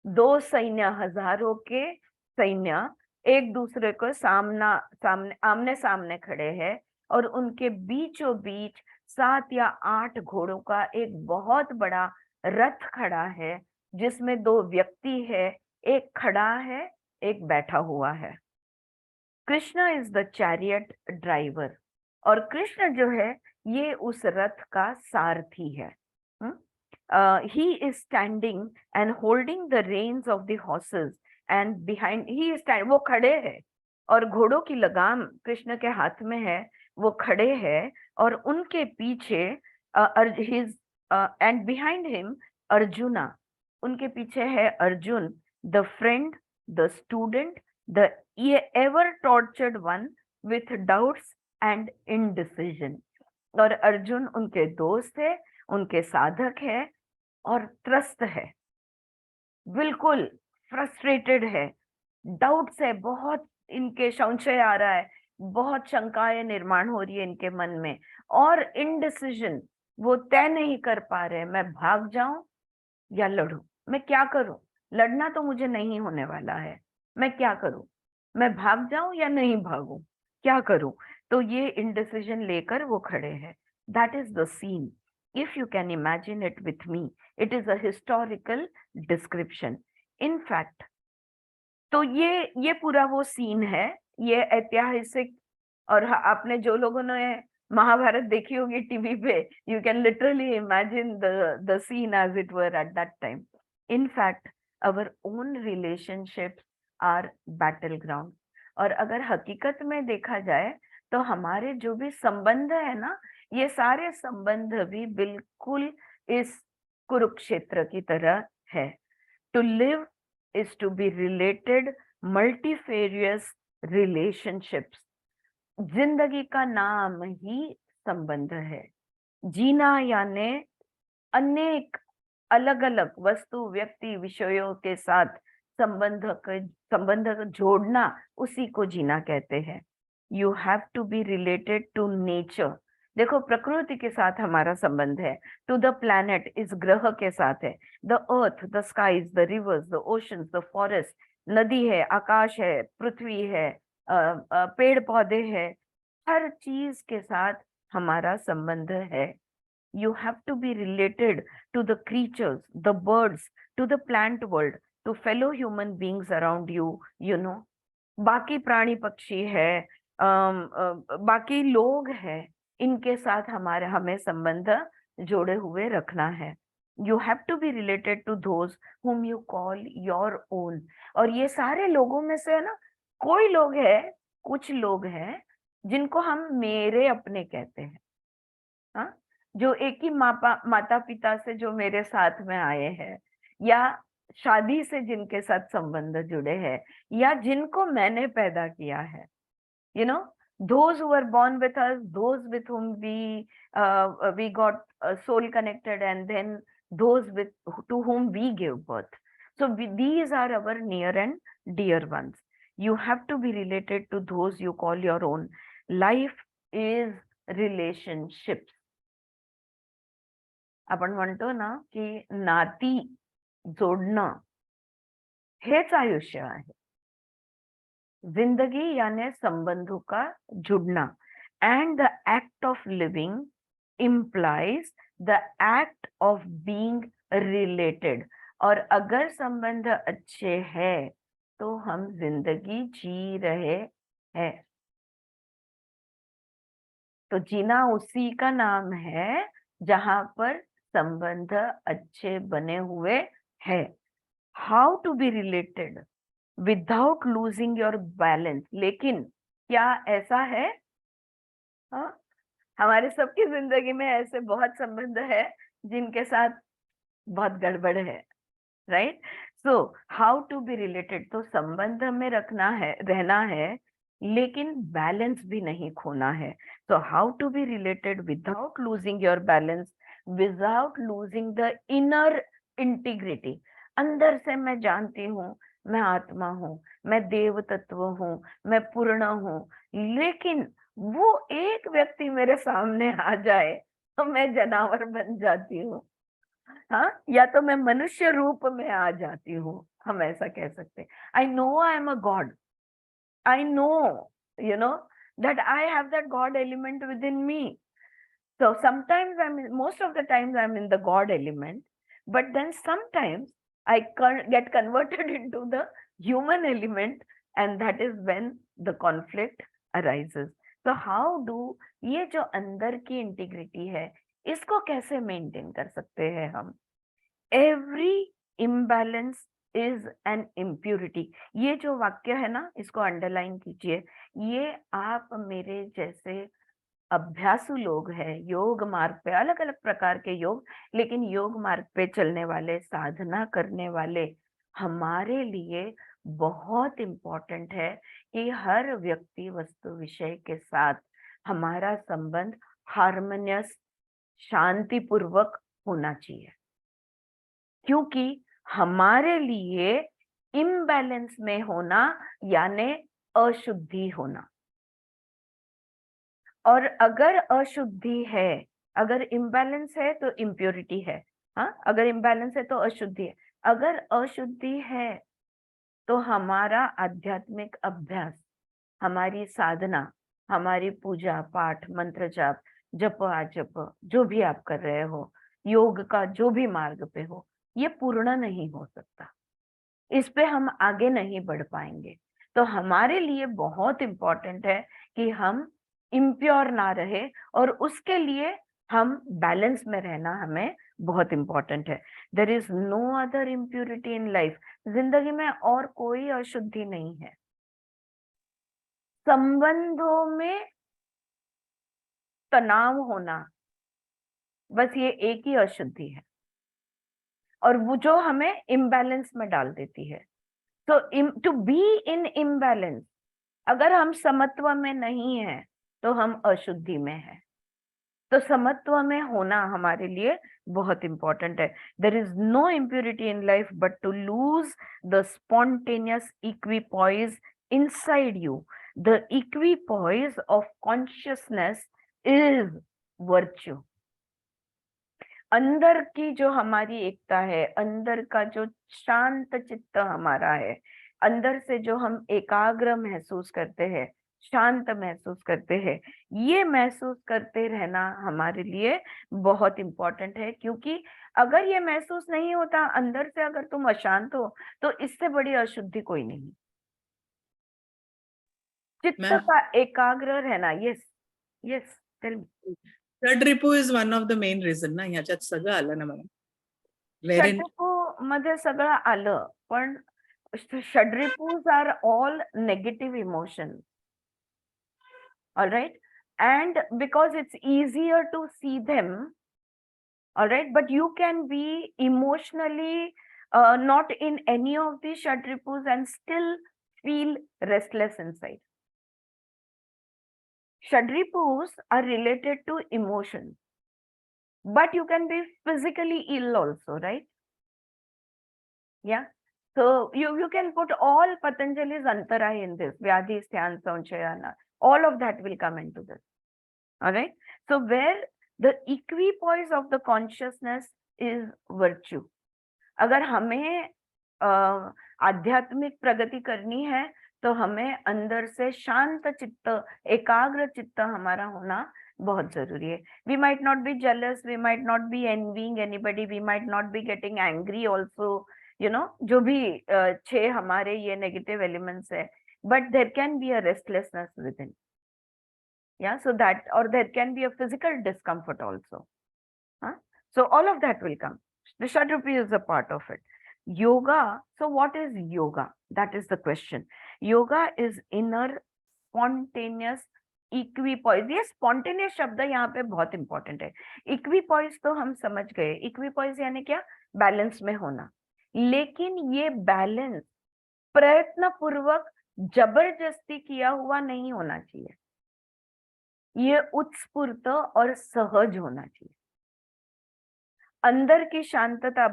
दो सैन्य, हजारों के सैन्य एक दूसरे को आमने सामने खड़े हैं और उनके बीचों बीच 7 या 8 घोड़ों का एक बहुत बड़ा रथ खड़ा है, जिसमें 2 व्यक्ति है, एक खड़ा है एक बैठा हुआ है. Krishna is the chariot driver, और कृष्ण जो है ये उस रथ का सारथी है. He is standing and holding the reins of the horses and behind he is वो खड़े हैं और घोड़ों की लगाम कृष्ण के हाथ में है, वो खड़े हैं और उनके पीछे his and behind him arjuna, उनके पीछे है Arjun, the friend, the student, the ever tortured one with doubts and indecision. और अर्जुन उनके दोस्त है, उनके साधक है और त्रस्त है, बिल्कुल फ्रस्ट्रेटेड है, डाउट्स है, बहुत इनके संशय आ रहा है, बहुत शंकाएं निर्माण हो रही है इनके मन में, और इनडिसीजन, वो तय नहीं कर पा रहे, मैं भाग जाऊं या लड़ूं, मैं क्या करूं, लड़ना तो मुझे नहीं होने वाला है, मैं क्या करूं, मैं भाग जाऊं या नहीं भागूं, क्या करूं. तो ये इनडिसीजन लेकर वो खड़े हैं. That is the scene. If you can imagine it with me, it is a historical description. In fact, तो ये पूरा वो सीन है, ये ऐतिहासिक, और आपने जो लोगों ने महाभारत देखी होगी टीवी पे, you can literally imagine the scene as it were at that time. In fact, our own relationships are battleground. और अगर हकीकत में देखा जाए तो हमारे जो भी संबंध है ना, ये सारे संबंध भी बिल्कुल इस कुरुक्षेत्र की तरह है. To live is to be related, multifarious relationships. जिंदगी का नाम ही संबंध है. जीना यानी अनेक अलग अलग वस्तु, व्यक्ति, विषयों के साथ संबंध जोड़ना, उसी को जीना कहते हैं. You have to be related to nature. देखो प्रकृति के साथ हमारा संबंध है, टू द प्लैनेट, इस ग्रह के साथ है, the earth, the skies, the rivers, the oceans, the forest, नदी है, आकाश है, पृथ्वी है, पेड़ पौधे है, हर चीज के साथ हमारा संबंध है. You have to be related to the creatures, the birds, to the plant world, to fellow human beings around you, you know. बाकी प्राणी पक्षी है, बाकी लोग हैं, इनके साथ हमें संबंध जोड़े हुए रखना है। You have to be related to those whom you call your own. और ये सारे लोगों में से है ना, कोई लोग है, कुछ लोग हैं जिनको हम मेरे अपने कहते हैं, हाँ, जो एक ही माता पिता से जो मेरे साथ में आए हैं, या शादी से जिनके साथ संबंध जुड़े हैं, या जिनको मैंने पैदा किया है, you know, those who were born with us, those with whom we got soul connected, and then those with to whom we gave birth. So these are our near and dear ones. You have to be related to those you call your own. Life is relationships. आपण म्हणतो ना की नाती जोडणं हेच आयुष्य आहे. जिंदगी यानी संबंधों का जुड़ना. And the act of living implies the act of being related. और अगर संबंध अच्छे हैं तो हम जिंदगी जी रहे हैं. तो जीना उसी का नाम है जहां पर संबंध अच्छे बने हुए हैं. How to be related without losing your balance. लेकिन क्या ऐसा है? हाँ, हमारे सबकी जिंदगी में ऐसे बहुत संबंध है जिनके साथ बहुत गड़बड़ है, right? So how to be related. तो संबंध में रहना है, लेकिन बैलेंस भी नहीं खोना है. तो how to be related without losing your balance, without losing the inner integrity. अंदर से मैं जानती हूँ मैं आत्मा हूँ, मैं देव तत्व हूँ, मैं पूर्ण हूँ, लेकिन वो एक व्यक्ति मेरे सामने आ जाए तो मैं जानवर बन जाती हूँ, हाँ, या तो मैं मनुष्य रूप में आ जाती हूँ. हम ऐसा कह सकते हैं. I know I am a God. I know, that I have that God element within me. So sometimes most of the times I'm in the God element, but then sometimes I get converted into the human element, and that is when the conflict arises. So how do ये जो अंदर की integrity है, इसको कैसे maintain कर सकते हैं हम? Every imbalance is an impurity. ये जो वाक्य है ना, इसको अंडरलाइन कीजिए. ये आप मेरे जैसे अभ्यासु लोग हैं, योग मार्ग पे, अलग अलग प्रकार के योग, लेकिन योग मार्ग पे चलने वाले, साधना करने वाले, हमारे लिए बहुत इम्पोर्टेंट है कि हर व्यक्ति वस्तु विषय के साथ हमारा संबंध हार्मोनियस, शांतिपूर्वक होना चाहिए. क्योंकि हमारे लिए इम्बैलेंस में होना यानी अशुद्धि होना. और अगर अशुद्धि है, अगर इम्बैलेंस है तो इम्प्योरिटी है. हाँ, अगर इम्बैलेंस है तो अशुद्धि है. अगर अशुद्धि है तो हमारा आध्यात्मिक अभ्यास, हमारी साधना, हमारी पूजा पाठ, मंत्र जाप, जप आजप, जो भी आप कर रहे हो, योग का जो भी मार्ग पे हो, ये पूर्ण नहीं हो सकता. इस पे हम आगे नहीं बढ़ पाएंगे. तो हमारे लिए बहुत इम्पोर्टेंट है कि हम इम्प्योर ना रहे, और उसके लिए हम बैलेंस में रहना हमें बहुत इम्पोर्टेंट है. There is no other impurity in life. जिंदगी में और कोई अशुद्धि नहीं है. संबंधों में तनाव होना, बस ये एक ही अशुद्धि है, और वो जो हमें इम्बैलेंस में डाल देती है. तो टू बी इन इम्बैलेंस, अगर हम समत्व में नहीं है तो हम अशुद्धि में है. तो समत्व में होना हमारे लिए बहुत इंपॉर्टेंट है. There is no impurity in life but to lose the spontaneous equipoise inside you. The equipoise of consciousness is virtue. अंदर की जो हमारी एकता है, अंदर का जो शांत चित्त हमारा है, अंदर से जो हम एकाग्र महसूस करते हैं, शांत महसूस करते हैं, ये महसूस करते रहना हमारे लिए बहुत इम्पोर्टेंट है. क्योंकि अगर ये महसूस नहीं होता अंदर से, अगर तुम अशांत हो, तो इससे बड़ी अशुद्धि कोई नहीं. चित्त मैम का एकाग्र रहना. Yes, yes, tell me. Shadripu is one of the main reason ना ह्याच्यात सगळं आलं ना मला. Wherein षड्रिपू मध्ये सगळं आलं, पण shadripus are all negative emotion. All right, and because it's easier to see them, all right, but you can be emotionally not in any of these षड्रिपूs and still feel restless inside. षड्रिपूs are related to emotion, but you can be physically ill also, right? Yeah. So you can put all Patanjali's antara in this, Vyadhi, Sthyan, Sanchayana, all of that will come into this. All right. So where the equipoise of the consciousness is virtue. अगर हमें आध्यात्मिक प्रगति करनी है तो हमें अंदर से शांत चित्त, एकाग्र चित्त हमारा होना बहुत जरूरी है. We might not be jealous, we might not be envying anybody, we might not be getting angry also, you know, जो भी 6 हमारे ये negative elements है, but there can be a restlessness within. Yeah, so that, or there can be a physical discomfort also. So all of that will come. The षड्rupi is a part of it. Yoga, so what is yoga? That is the question. Yoga is inner spontaneous equipoise. ये spontaneous शब्द यहाँ पे बहुत important है. Equipoise तो हम समझ गए. Equipoise यानी क्या? Balance में होना. लेकिन ये balance प्रयत्न पूर्वक जबरदस्ती किया हुआ नहीं होना चाहिए. ये उत्स्फूर्त और सहज होना चाहिए. अंदर की शांतता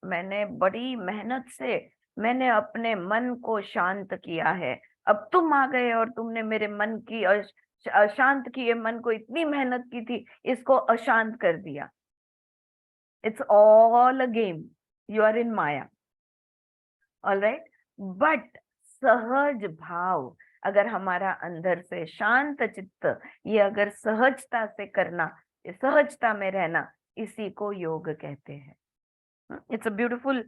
मैंने बड़ी मेहनत से मैंने अपने मन को शांत किया है. अब तुम आ गए और तुमने मेरे मन की अशांत किए मन को इतनी मेहनत की थी, इसको अशांत कर दिया. It's all a game. You are in maya. All right. But सहज भाव, अगर हमारा अंदर से शांत चित्त, ये अगर सहजता से करना, सहजता में रहना, इसी को योग कहते हैं. It's a beautiful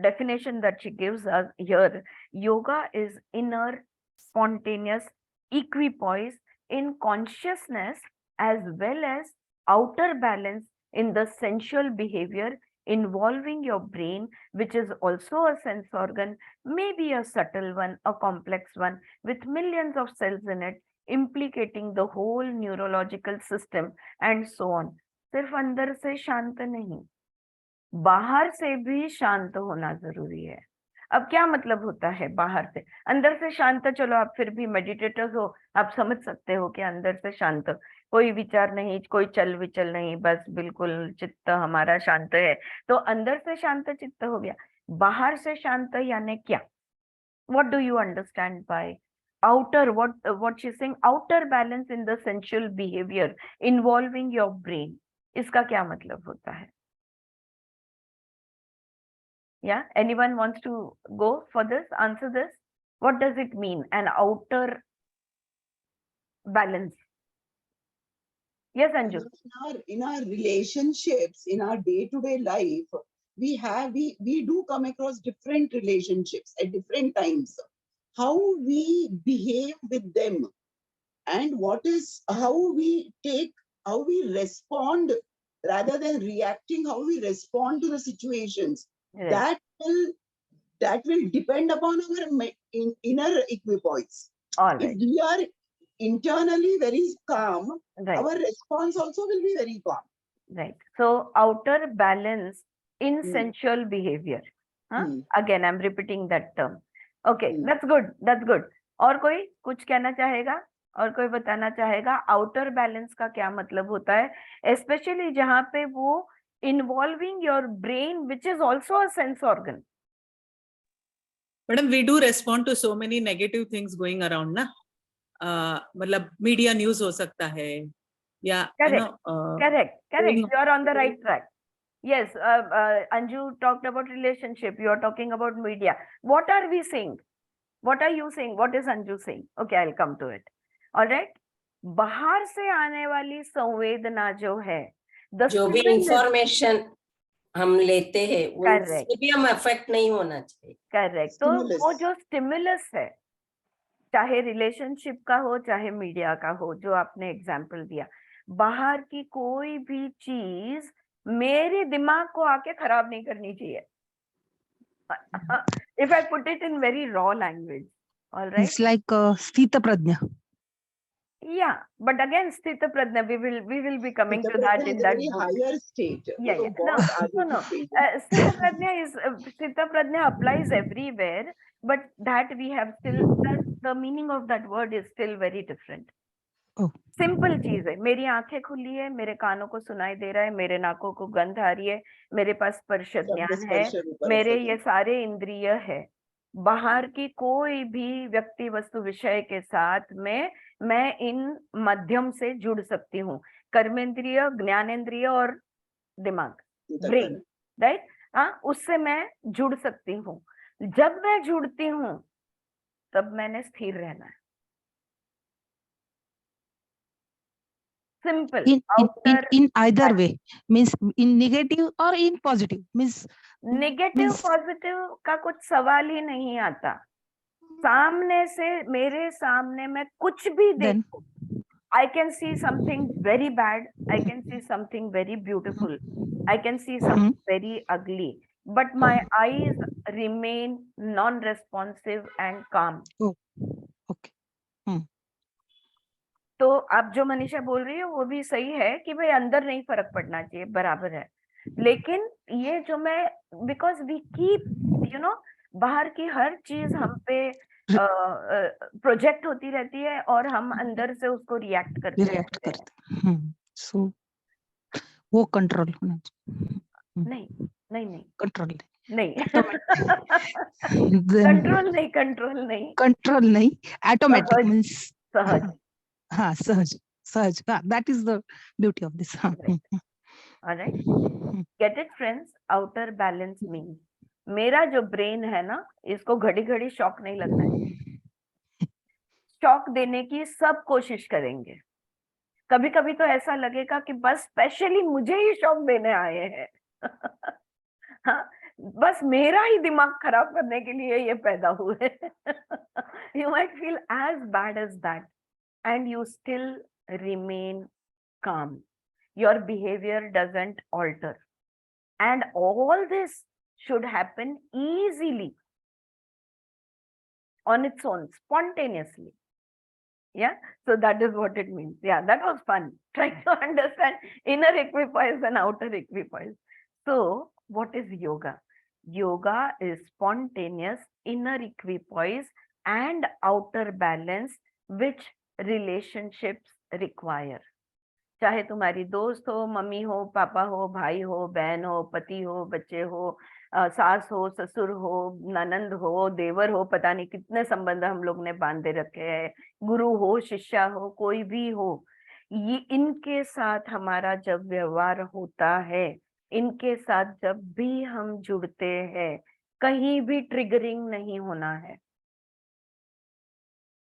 definition that she gives us here. Yoga is inner spontaneous equipoise in consciousness as well as outer balance in the sensual behavior involving your brain, which is also a sense organ, maybe a subtle one, a complex one, with millions of cells in it, implicating the whole neurological system and so on. सिर्फ अंदर से शांत नहीं, बाहर से भी शांत होना जरूरी है. अब क्या मतलब होता है बाहर से? अंदर से शांत, चलो आप फिर भी मेडिटेटर्स हो, आप समझ सकते हो कि अंदर से शांत, कोई विचार नहीं, कोई चल विचल नहीं, बस बिल्कुल चित्त हमारा शांत है, तो अंदर से शांत चित्त हो गया. बाहर से शांत यानी क्या? What do you understand by outer? What she's saying, outer balance in the sensual behavior involving your brain. इसका क्या मतलब होता है? Yeah, anyone wants to go for this? Answer this. What does it mean, an outer balance? Yes, Anju. In our relationships, in our day-to-day life, we do come across different relationships at different times. How we behave with them, and how we respond rather than reacting, how we respond to the situations. Right. That will depend upon our inner equipoise. All If right. we are internally very calm, Right. our response also will be very calm. Right. So outer balance in Hmm. sensual behavior. Hmm. Again, I'm repeating that term. Okay, Hmm. that's good. That's good. और कोई कुछ कहना चाहेगा? और कोई बताना चाहेगा outer balance का क्या मतलब होता है, स्पेशली जहां पे वो involving your brain which is also a sense organ. Madam, we do respond to so many negative things going around ना. मतलब मीडिया न्यूज हो सकता है या Correct. You are on the right track. Yes, Anju talked about relationship. You are talking about media. What are we saying? What are you saying? What is Anju saying? Okay, I'll come to it. All right. बाहर से आने वाली संवेदना जो है, जो भी information हम लेते हैं उससे भी हम अफेक्ट नहीं होना चाहिए. करेक्ट. तो वो जो स्टिमुलस है, चाहे रिलेशनशिप का हो चाहे मीडिया का हो, जो आपने एग्जाम्पल दिया, बाहर की कोई भी चीज मेरे दिमाग को आके खराब नहीं करनी चाहिए. If I put it in very raw language, all right? It's like Sthita Prajna. Yeah, but again, Sthita Prajna, we will be coming to that in that very book. higher state. Yeah, वो yeah. तो No, बहुत आगे no, की no. state है. Sthita Prajna applies everywhere, but that we have still, the meaning of that word is still very different. Oh. Simple चीज है, मेरी आंखें खुली है, मेरे कानों को सुनाई दे रहा है, मेरे नाकों को गंध आ रही है, मेरे पास स्पर्श शब्द ज्ञान है, स्पर्श रूप मेरे रस ये सारे इंद्रिय है. बाहर की कोई भी व्यक्ति वस्तु विषय के साथ में मैं इन मध्यम से जुड़ सकती हूँ. कर्मेंद्रिय, ज्ञानेंद्रिय और दिमाग, ब्रेन, राइट? हाँ, उससे मैं जुड़ सकती हूँ. जब मैं जुड़ती हूँ तब मैंने स्थिर रहना है. Simple. In either way, means in negative or in positive, means negative positive का कुछ सवाल ही नहीं आता. सामने से, मेरे सामने मैं कुछ भी then देखूं, I can see something very bad, I can see something very beautiful, I can see something very ugly, but my eyes remain non-responsive and calm. okay. तो आप जो मनीषा बोल रही है वो भी सही है कि भाई अंदर नहीं फर्क पड़ना चाहिए, बराबर है. लेकिन ये जो मैं, बिकॉज वी कीप बाहर की हर चीज हम पे प्रोजेक्ट होती रहती है और हम अंदर से उसको रिएक्ट करते हैं. So वो कंट्रोल होना चाहिए. नहीं नहीं नहीं कंट्रोल नहीं then कंट्रोल नहीं कंट्रोल नहीं, ऑटोमेटिक सहज. means सहज. हाँ, सहज. that is the beauty of this. All right, get it friends? Outer balance means मेरा जो ब्रेन है ना, इसको घड़ी घड़ी शॉक नहीं लगना है. शॉक देने की सब कोशिश करेंगे. कभी कभी तो ऐसा लगेगा कि बस स्पेशली मुझे ही शॉक देने आए हैं. हाँ, बस मेरा ही दिमाग खराब करने के लिए ये पैदा हुए. You might feel as bad as that and you still remain calm. Your behavior doesn't alter, and all this should happen easily on its own, spontaneously. Yeah, so that is what it means. Yeah, that was fun trying to understand inner equipoise and outer equipoise. So what is yoga? Yoga is spontaneous inner equipoise and outer balance which relationships require. चाहे तुम्हारी दोस्त हो, mummy हो, पापा हो, भाई हो, बहन हो, पति हो, बच्चे हो, सास हो, ससुर हो, ननंद हो, देवर हो, पता नहीं कितने संबंध हम लोग ने बांधे रखे हैं, गुरु हो, शिष्या हो, कोई भी हो, ये इनके साथ हमारा जब व्यवहार होता है, इनके साथ जब भी हम जुड़ते हैं, कहीं भी ट्रिगरिंग नहीं होना है.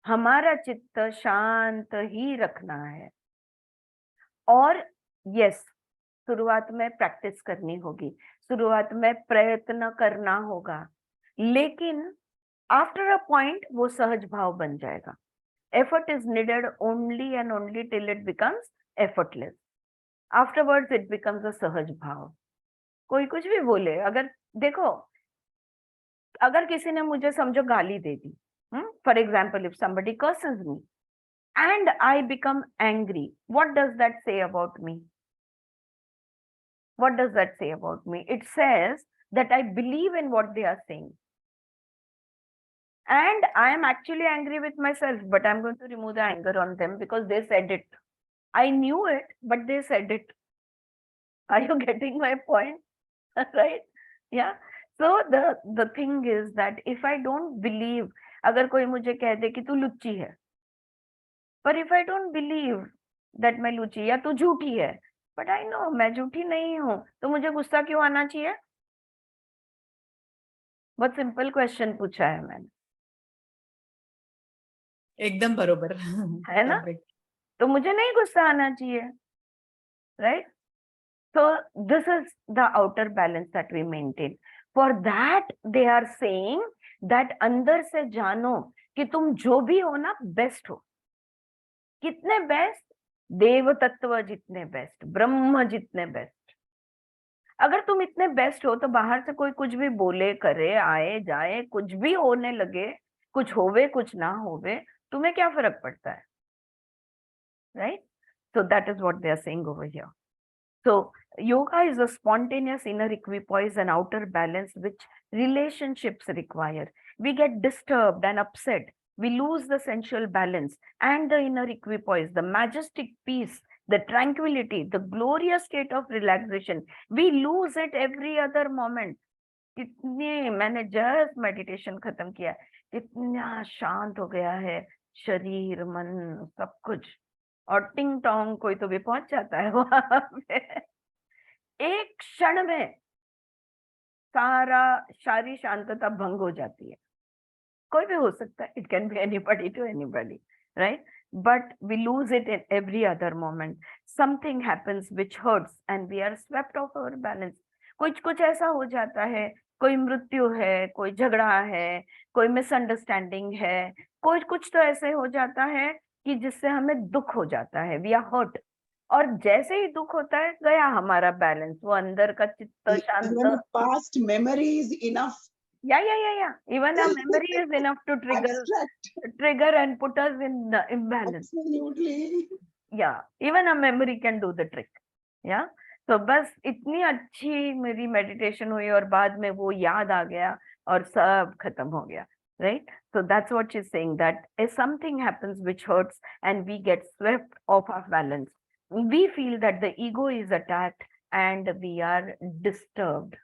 हमारा चित्त शांत ही रखना है. और यस, शुरुआत में प्रैक्टिस करनी होगी, शुरुआत में प्रयत्न करना होगा, लेकिन आफ्टर अ पॉइंट वो सहज भाव बन जाएगा. Effort is needed only and only till it becomes effortless. Afterwards it becomes a सहज भाव. कोई कुछ भी बोले, अगर देखो, अगर किसी ने मुझे समझो गाली दे दी, for example if somebody curses me and I become angry, what does that say about me? What does that say about me? It says that I believe in what they are saying. And I am actually angry with myself, but I'm going to remove the anger on them because they said it. I knew it, but they said it. Are you getting my point? Right? Yeah. So the thing is that if I don't believe, अगर कोई मुझे कह दे कि तू लुच्ची है, पर if I don't believe that मैं लुच्ची या तू झूठी है, but I know मैं झूठी नहीं हूँ, तो मुझे गुस्सा क्यों आना चाहिए? बहुत सिंपल क्वेश्चन पूछा है मैंने. एकदम बरोबर है ना? तो मुझे नहीं गुस्सा आना चाहिए, right? So this is the outer balance that we maintain. For that they are saying that अंदर से जानो कि तुम जो भी हो ना बेस्ट हो. कितने बेस्ट? देव तत्व जितने बेस्ट, ब्रह्म जितने बेस्ट। अगर तुम इतने बेस्ट हो तो बाहर से कोई कुछ भी बोले, करे, आए जाए, कुछ भी होने लगे, कुछ होवे कुछ ना होवे, तुम्हें क्या फर्क पड़ता है? Right? So that is what they are saying over here. So yoga is a spontaneous inner equipoise and outer balance which relationships require. We get disturbed and upset. We lose the sensual balance and the inner equipoise, the majestic peace, the tranquility, the glorious state of relaxation. We lose it every other moment. कितने, मैंने just meditation खत्म किया, कितना शांत हो गया है शरीर, मन, सब कुछ। और टिंग टोंग कोई तो भी पहुंच जाता है वहां पे। एक क्षण में सारी शांतता भंग हो जाती है। कोई भी हो सकता है, it can be anybody to anybody, right? But we lose it in every other moment. Something happens which hurts and we are swept off our balance. कुछ ऐसा हो जाता है, कोई मृत्यु है, कोई झगड़ा है, कोई मिसअंडरस्टैंडिंग है, कुछ तो ऐसे हो जाता है कि जिससे हमें दुख हो जाता है, वी आर हर्ट। और जैसे ही दुख होता है, गया हमारा बैलेंस, वो अंदर का चित्त शांत। Past memory is enough. Yeah. Even a memory is enough to Abstract. trigger and put us in the imbalance. Absolutely. Yeah, even a memory can do the trick. Yeah. तो बस इतनी अच्छी मेरी मेडिटेशन हुई और बाद में वो याद आ गया और सब खत्म हो गया, right? So that's what she's saying, that if something happens which hurts and we get swept off our balance, we feel that the ego is attacked and we are disturbed.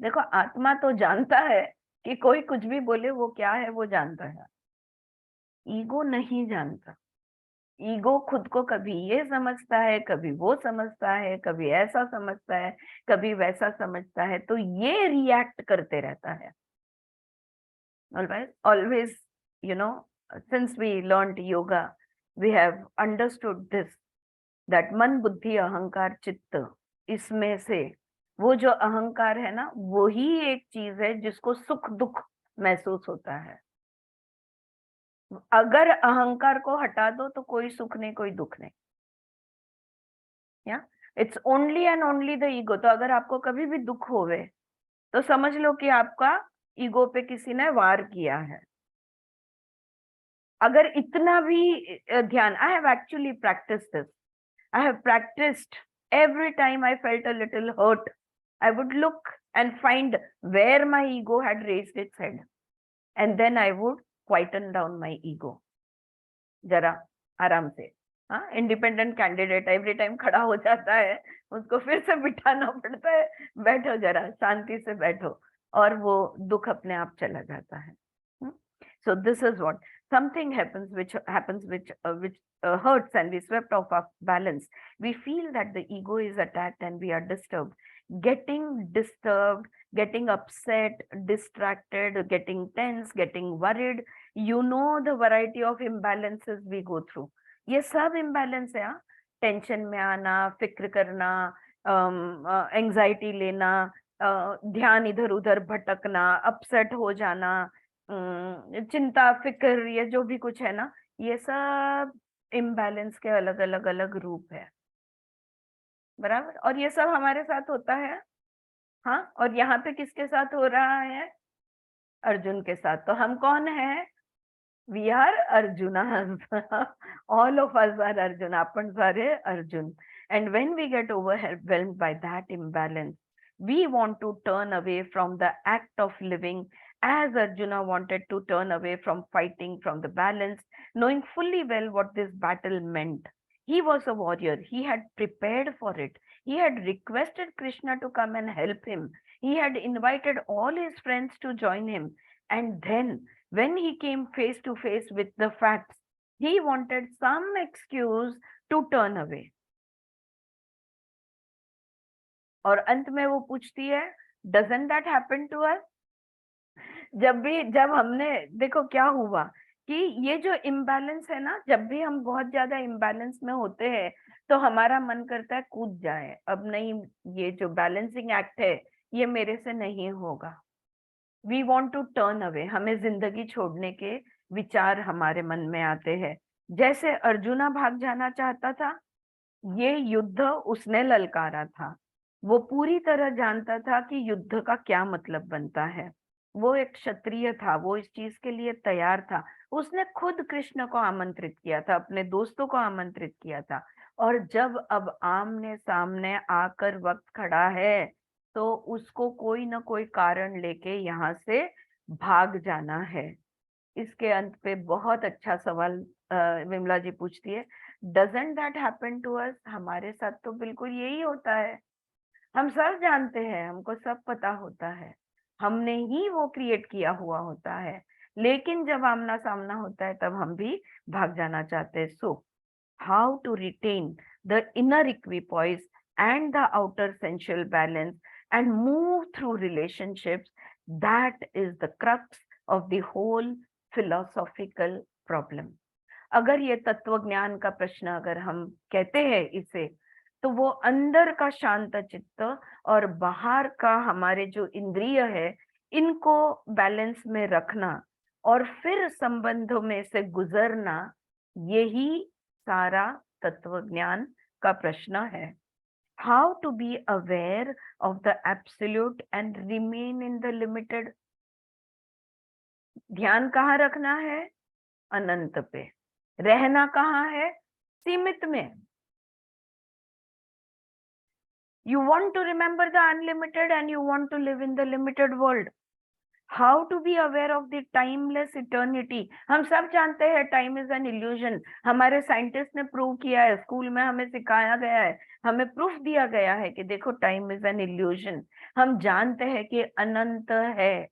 देखो, आत्मा तो जानता है कि कोई कुछ भी बोले वो क्या है, वो जानता है। ईगो नहीं जानता। ईगो खुद को कभी ये समझता है, कभी वो समझता है, कभी ऐसा समझता है, कभी वैसा समझता है, तो ये रिएक्ट करते रहता है। Always, you know, since we learned yoga, we have understood this, that मन, बुद्धि, अहंकार, चित्त, इसमें से वो जो अहंकार है ना, वो ही एक चीज है जिसको सुख दुख महसूस होता है। अगर अहंकार को हटा दो तो कोई सुख नहीं, कोई दुख नहीं। या it's only and only the ego. तो अगर आपको कभी भी दुख होवे तो समझ लो कि आपका ईगो पे किसी ने वार किया है। अगर इतना भी ध्यान, I have actually practised this, I have practised every time I felt a little hurt, I would look and find where my ego had raised its head, and then I would quieten down my ego. जरा आराम से। हाँ, independent candidate every time खड़ा हो जाता है, उसको फिर से बिठाना पड़ता है, बैठो जरा, शांति से बैठो, और वो दुख अपने आप चला जाता है। So this is what something happens which hurts and we swept off our balance. We feel that the ego is attacked and we are disturbed. Getting disturbed, getting upset, distracted, getting tense, getting worried. You know the variety of imbalances we go through. ये सब imbalance है। Tension में आना, फिक्र करना, anxiety लेना, ध्यान इधर उधर भटकना, अपसेट हो जाना, चिंता, फिक्र, ये जो भी कुछ है ना, ये सब इम्बैलेंस के अलग अलग रूप है। बराबर? और ये सब हमारे साथ होता है। हाँ, और यहाँ पे किसके साथ हो रहा है? अर्जुन के साथ। तो हम कौन है? We are Arjun. All of us are Arjun. अपन सारे Arjun. And when we get overwhelmed by that imbalance, we want to turn away from the act of living, as Arjuna wanted to turn away from fighting from the balance, knowing fully well what this battle meant. He was a warrior. He had prepared for it. He had requested Krishna to come and help him. He had invited all his friends to join him. And then, when he came face to face with the facts, he wanted some excuse to turn away. और अंत में वो पूछती है, doesn't that happen to us? जब हमने, देखो क्या हुआ कि ये जो इम्बैलेंस है ना, जब भी हम बहुत ज्यादा इम्बैलेंस में होते हैं तो हमारा मन करता है कूद जाए, अब नहीं, ये जो बैलेंसिंग एक्ट है ये मेरे से नहीं होगा। We want to turn away. हमें जिंदगी छोड़ने के विचार हमारे मन में आते हैं। जैसे अर्जुना भाग जाना चाहता था, ये युद्ध उसने ललकारा था, वो पूरी तरह जानता था कि युद्ध का क्या मतलब बनता है, वो एक क्षत्रिय था, वो इस चीज के लिए तैयार था। उसने खुद कृष्ण को आमंत्रित किया था, अपने दोस्तों को आमंत्रित किया था, और जब अब आमने सामने आकर वक्त खड़ा है तो उसको कोई ना कोई कारण लेके यहाँ से भाग जाना है। इसके अंत पे बहुत अच्छा सवाल विमला जी पूछती है, doesn't that happen to us? हमारे साथ तो बिल्कुल यही होता है। हम सब जानते हैं, हमको सब पता होता है, हमने ही वो क्रिएट किया हुआ होता है, लेकिन जब आमना सामना होता है तब हम भी भाग जाना चाहते हैं। So how to retain the inner equipoise and the outer sensual balance and move through relationships, that is the crux of the whole philosophical problem. अगर ये तत्व ज्ञान का प्रश्न अगर हम कहते हैं इसे, तो वो अंदर का शांत चित्त और बाहर का हमारे जो इंद्रिय है, इनको बैलेंस में रखना और फिर संबंधों में से गुजरना, यही सारा तत्व ज्ञान का प्रश्न है। How to be aware of the absolute and remain in the limited. ध्यान कहाँ रखना है? अनंत पे। रहना कहाँ है? सीमित में। You want to remember the unlimited and you want to live in the limited world. How to be aware of the timeless eternity. हम सब जानते हैं time is an illusion. हमारे साइंटिस्ट ने प्रूव किया है, स्कूल में हमें सिखाया गया है, हमें प्रूफ दिया गया है कि देखो टाइम इज एन इल्यूजन। हम जानते हैं कि अनंत है,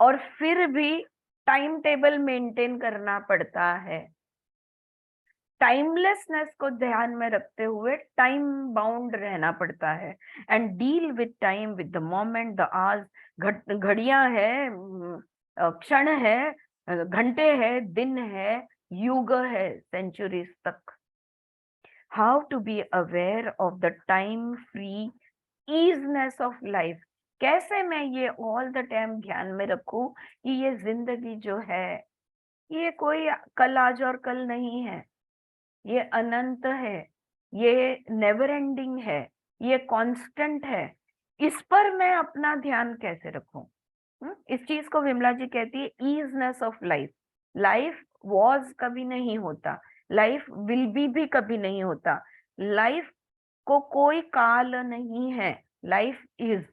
और फिर भी टाइम टेबल मेंटेन करना पड़ता है। टाइमलेसनेस को ध्यान में रखते हुए टाइम बाउंड रहना पड़ता है, and deal with time, with the moment, the hours. घड़ियां है, क्षण है, घंटे है, दिन है, युग है, सेंचुरीज तक। How to be aware of the time free easiness of life. कैसे मैं ये ऑल द टाइम ध्यान में रखूं कि ये जिंदगी जो है, ये कोई कल आज और कल नहीं है, ये अनंत है, ये नेवर एंडिंग है, ये कांस्टेंट है। इस पर मैं अपना ध्यान कैसे रखूं? इस चीज को विमला जी कहती है easiness of life. Life was कभी नहीं होता, लाइफ विल बी भी कभी नहीं होता, लाइफ को कोई काल नहीं है, लाइफ इज।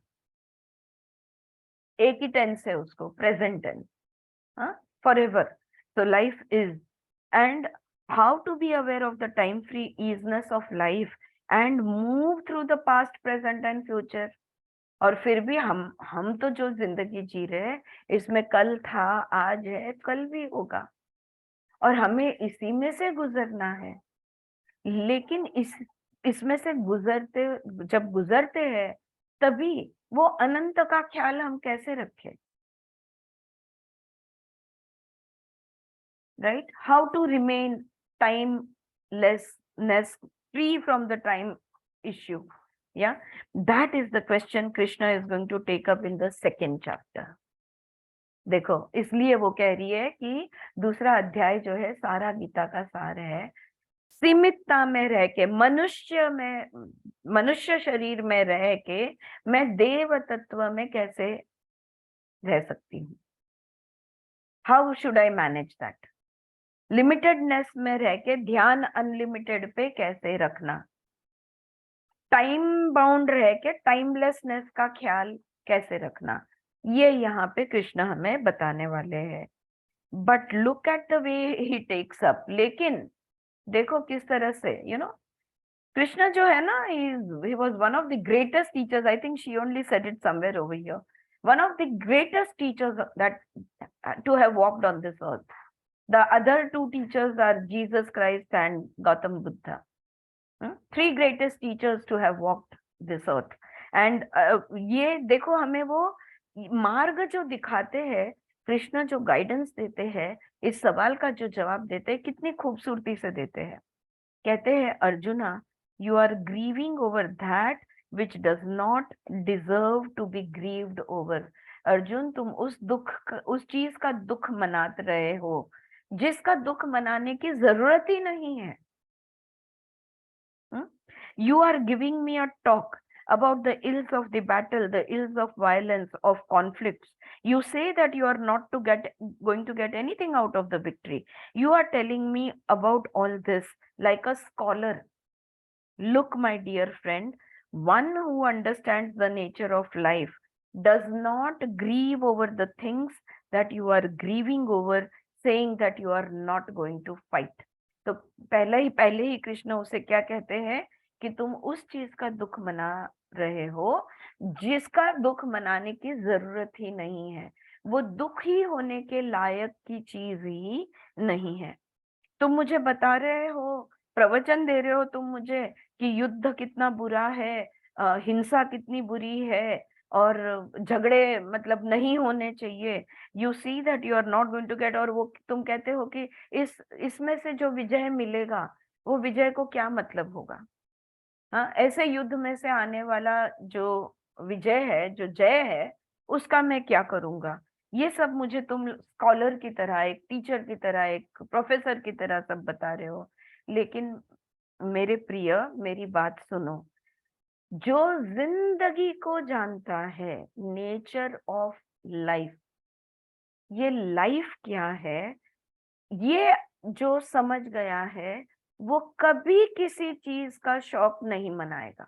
एक ही टेंस है उसको, present tense, forever. so life is, and how to be aware of the time free easiness of life and move through the past, present and future. और फिर भी हम तो जो जिंदगी जी रहे हैं, इसमें कल था, आज है, कल भी होगा, और हमें इसी में से गुजरना है। लेकिन इसमें से जब गुजरते हैं, तभी वो अनंत का ख्याल हम कैसे रखें? Right? How to remain timelessness, free from the time issue. Yeah, that is the question Krishna is going to take up in the second chapter. देखो, इसलिए वो कह रही है कि दूसरा अध्याय जो है सारा गीता का सार है। सीमितता में रह के, मनुष्य शरीर में रह के मैं देव तत्व में कैसे रह सकती हूँ? How should I manage that? Limitedness में रह के ध्यान अनलिमिटेड पे कैसे रखना? टाइम बाउंड रह के टाइमलेसनेस का ख्याल कैसे रखना? ये यहाँ पे कृष्ण हमें बताने वाले हैं। But look at the way he takes up. लेकिन देखो किस तरह से, कृष्ण जो है ना, he was one of the greatest teachers. I think she only said it somewhere over here. One of the greatest teachers that to have walked on this earth. The other two teachers are Jesus Christ and Gautam Buddha. Three greatest teachers to have walked this earth. And ये देखो, हमें वो मार्ग जो दिखाते हैं, कृष्ण जो guidance देते हैं, इस सवाल का जो जवाब देते हैं, कितनी खूबसूरती से देते हैं। कहते हैं, arjuna, you are grieving over that which does not deserve to be grieved over. Arjun, तुम उस चीज का दुख मना रहे हो जिसका दुख मनाने की जरूरत ही नहीं है। You are giving me a talk about the ills of the battle, the ills of violence, of conflicts. You say that you are not going to get anything out of the victory. You are telling me about all this like a scholar. Look, my dear friend, one who understands the nature of life does not grieve over the things that you are grieving over, saying that you are not going to fight. तो पहले ही कृष्ण उसे क्या कहते हैं कि तुम उस चीज का दुख मना रहे हो जिसका दुख मनाने की जरूरत ही नहीं है, वो दुखी होने के लायक की चीज ही नहीं है। तुम मुझे बता रहे हो, प्रवचन दे रहे हो तुम मुझे कि युद्ध कितना बुरा है, हिंसा कितनी बुरी है और झगड़े मतलब नहीं होने चाहिए। You see that you are not going to get, और वो तुम कहते हो कि इसमें से जो विजय मिलेगा वो विजय को क्या मतलब होगा। हाँ, ऐसे युद्ध में से आने वाला जो विजय है, जो जय है, उसका मैं क्या करूंगा। ये सब मुझे तुम स्कॉलर की तरह, एक टीचर की तरह, एक प्रोफेसर की तरह सब बता रहे हो। लेकिन मेरे प्रिय, मेरी बात सुनो, जो जिंदगी को जानता है, नेचर ऑफ लाइफ, ये लाइफ क्या है, ये जो समझ गया है, वो कभी किसी चीज का शौक नहीं मनाएगा।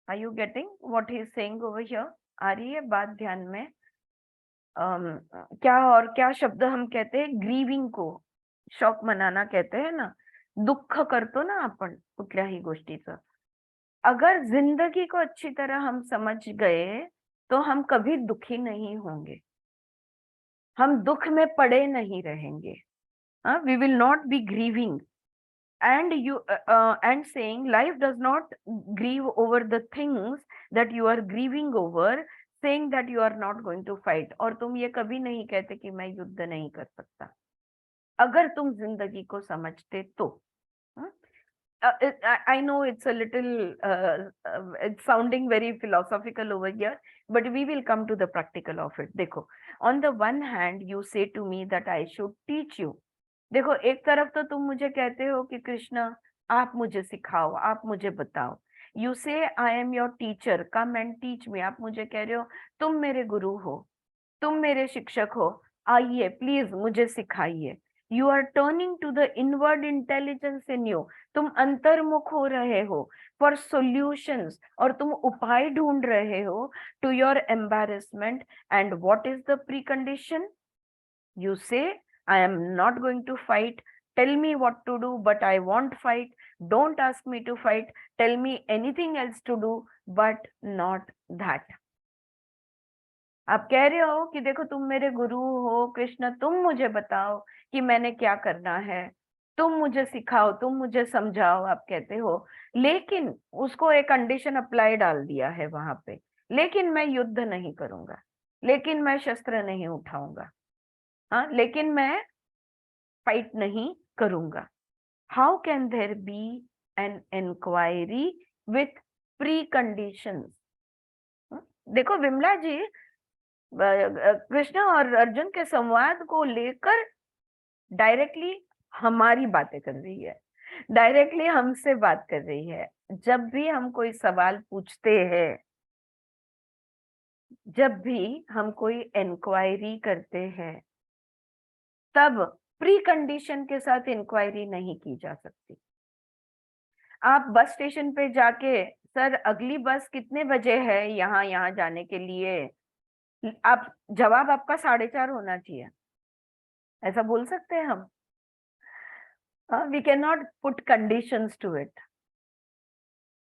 Are you getting what he is saying over here? आ रही है बात ध्यान में? क्या शब्द हम कहते हैं ग्रीविंग को, शौक मनाना कहते हैं ना, दुःख करतो ना आपण कुठल्याही गोष्टीचं। अगर जिंदगी को अच्छी तरह हम समझ गए तो हम कभी दुखी नहीं होंगे, हम दुख में पड़े नहीं रहेंगे। We will not be grieving, and and saying life does not grieve over the things that you are grieving over, saying that you are not going to fight। और तुम ये कभी नहीं कहते कि मैं युद्ध नहीं कर सकता, अगर तुम जिंदगी को समझते तो। I know it's a little it's sounding very philosophical over here, but we will come to the practical of it। देखो, on the one hand you say to me that I should teach you। देखो, एक तरफ तो तुम मुझे कहते हो कि कृष्ण आप मुझे सिखाओ, आप मुझे बताओ। यू से I am your teacher, come and teach me. आप मुझे कह रहे हो तुम मेरे गुरु हो, तुम मेरे शिक्षक हो, आइए प्लीज मुझे सिखाइए। You are turning to the inward intelligence in you. तुम अंतर्मुख हो रहे हो फॉर सॉल्यूशंस, और तुम उपाय ढूंढ रहे हो to your embarrassment. And what is the precondition? You say I am not going to fight. Tell me what to do, but I won't fight. Don't ask me to fight. Tell me anything else to do, but not that। आप कह रहे हो कि देखो तुम मेरे गुरु हो कृष्ण, तुम मुझे बताओ कि मैंने क्या करना है, तुम मुझे सिखाओ, तुम मुझे समझाओ, आप कहते हो। लेकिन उसको एक कंडीशन अप्लाई डाल दिया है वहां पे, लेकिन मैं युद्ध नहीं करूंगा, लेकिन मैं शस्त्र नहीं उठाऊंगा, हाँ, लेकिन मैं फाइट नहीं करूंगा। How can there be an inquiry with preconditions? देखो विमला जी, कृष्ण और अर्जुन के संवाद को लेकर डायरेक्टली हमारी बातें कर रही है, डायरेक्टली हमसे बात कर रही है। जब भी हम कोई सवाल पूछते हैं, जब भी हम कोई इंक्वायरी करते हैं, तब प्री कंडीशन के साथ इंक्वायरी नहीं की जा सकती। आप बस स्टेशन पे जाके, सर अगली बस कितने बजे है यहाँ जाने के लिए, आप जवाब आपका 4:30 होना चाहिए, ऐसा बोल सकते हैं हम? We can not put conditions to it.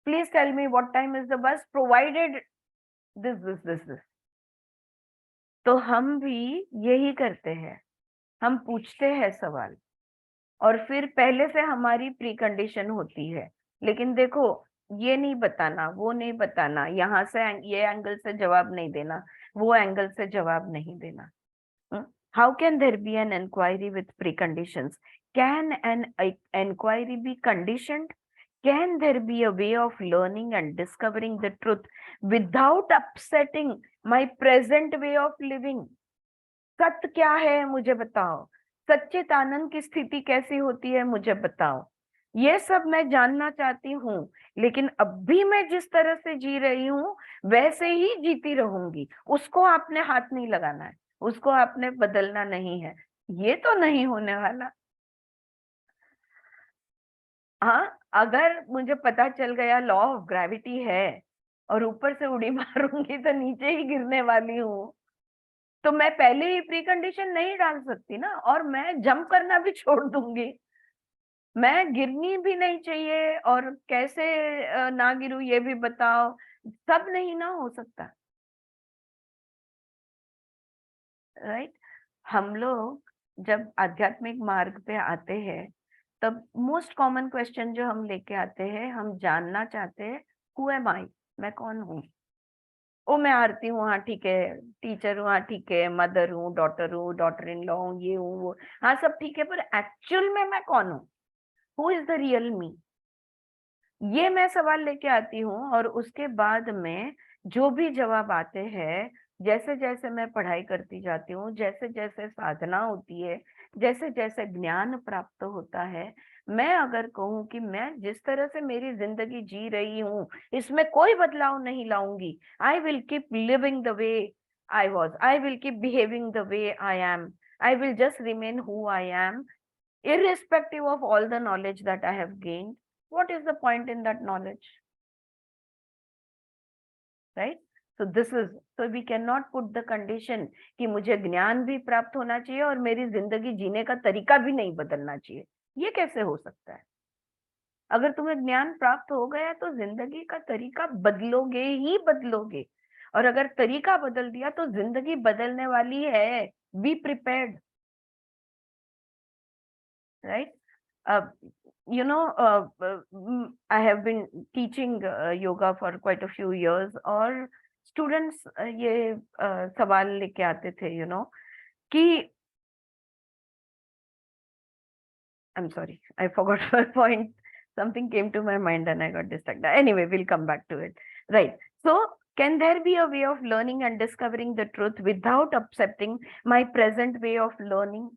Please tell me what time is the bus, provided this. तो हम भी यही करते हैं, हम पूछते हैं सवाल और फिर पहले से हमारी प्री कंडीशन होती है। लेकिन देखो, ये नहीं बताना, वो नहीं बताना, यहाँ से ये एंगल से जवाब नहीं देना, वो एंगल से जवाब नहीं देना। How can there be an inquiry with preconditions? Can an inquiry be conditioned? Can there be a way of learning and discovering the truth without upsetting my present way of living? सत्य क्या है मुझे बताओ, सच्चित आनंद की स्थिति कैसी होती है मुझे बताओ। ये सब मैं जानना चाहती हूँ, लेकिन अब भी मैं जिस तरह से जी रही हूँ वैसे ही जीती रहूंगी। उसको आपने हाथ नहीं लगाना है, उसको आपने बदलना नहीं है, ये तो नहीं होने वाला। हाँ, अगर मुझे पता चल गया लॉ ऑफ ग्रेविटी है और ऊपर से उड़ी मारूंगी तो नीचे ही गिरने वाली हूँ, तो मैं पहले ही प्री कंडीशन नहीं डाल सकती ना, और मैं जंप करना भी छोड़ दूंगी। मैं गिरनी भी नहीं चाहिए, और कैसे ना गिरूं ये भी बताओ, सब नहीं ना हो सकता, राइट। हम लोग जब आध्यात्मिक मार्ग पे आते हैं तब मोस्ट कॉमन क्वेश्चन जो हम लेके आते हैं, हम जानना चाहते हैं हु एम आई, मैं कौन हूँ। ओ मैं आरती हूँ, हाँ ठीक है, टीचर हूँ, हाँ ठीक है, मदर हूँ, डॉटर इन लॉ हूँ, ये हूँ वो, हाँ सब ठीक है, पर एक्चुअल में मैं कौन हूँ, who is the real me, ये मैं सवाल लेके आती हूँ। और उसके बाद में जो भी जवाब आते हैं, जैसे जैसे मैं पढ़ाई करती जाती हूँ, जैसे जैसे साधना होती है, जैसे जैसे ज्ञान प्राप्त होता है, मैं अगर कहूँ कि मैं जिस तरह से मेरी जिंदगी जी रही हूँ इसमें कोई बदलाव नहीं लाऊंगी, I will keep living the way I was, I will keep behaving the way I am, I will just remain who I am, irrespective of all the knowledge that I have gained. What is the point in that knowledge? Right? So this is, so we cannot put the condition कि मुझे ज्ञान भी प्राप्त होना चाहिए और मेरी जिंदगी जीने का तरीका भी नहीं बदलना चाहिए। ये कैसे हो सकता है? अगर तुम्हें ज्ञान प्राप्त हो गया तो जिंदगी का तरीका बदलोगे ही बदलोगे, और अगर तरीका बदल दिया तो जिंदगी बदलने वाली है। Be prepared, right? You know, I have been teaching yoga for quite a few years, और students ये सवाल लेके आते थे, you know, कि I'm sorry, I forgot my point. Something came to my mind and I got distracted. Anyway, we'll come back to it. Right. So, can there be a way of learning and discovering the truth without upsetting my present way of learning?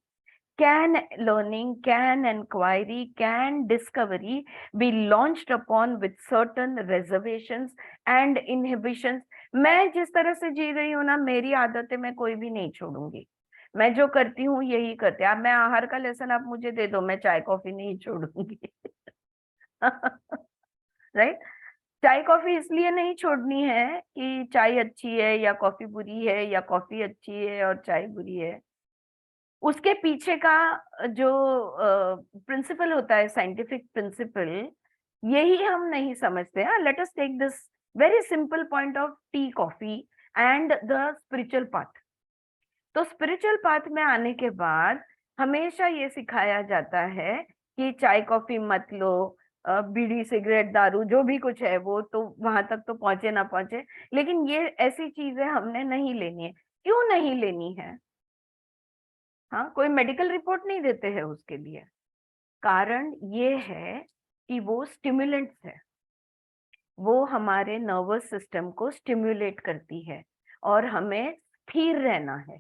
Can learning, can inquiry, can discovery be launched upon with certain reservations and inhibitions? मैं जिस तरह से जी रही हूँ ना, मेरी आदतें मैं कोई भी नहीं छोड़ूंगी, मैं जो करती हूँ यही करते। अब मैं आहार का लेसन आप मुझे दे दो, मैं चाय कॉफी नहीं छोड़ूंगी। राइट? चाय कॉफी इसलिए नहीं छोड़नी है कि चाय अच्छी है या कॉफी बुरी है, या कॉफी अच्छी है और चाय बुरी है। उसके पीछे का जो प्रिंसिपल होता है, साइंटिफिक प्रिंसिपल, यही हम नहीं समझते हैं। Let us take this very simple point of tea, coffee and the spiritual path. तो स्पिरिचुअल पाथ में आने के बाद हमेशा ये सिखाया जाता है कि चाय कॉफी मत लो, बीड़ी सिगरेट दारू जो भी कुछ है वो तो वहां तक तो पहुंचे ना पहुंचे, लेकिन ये ऐसी चीजें हमने नहीं लेनी है। क्यों नहीं लेनी है? हाँ, कोई मेडिकल रिपोर्ट नहीं देते हैं उसके लिए। कारण ये है कि वो स्टिमुलेंट्स है, वो हमारे नर्वस सिस्टम को स्टिमुलेट करती है और हमें स्थिर रहना है।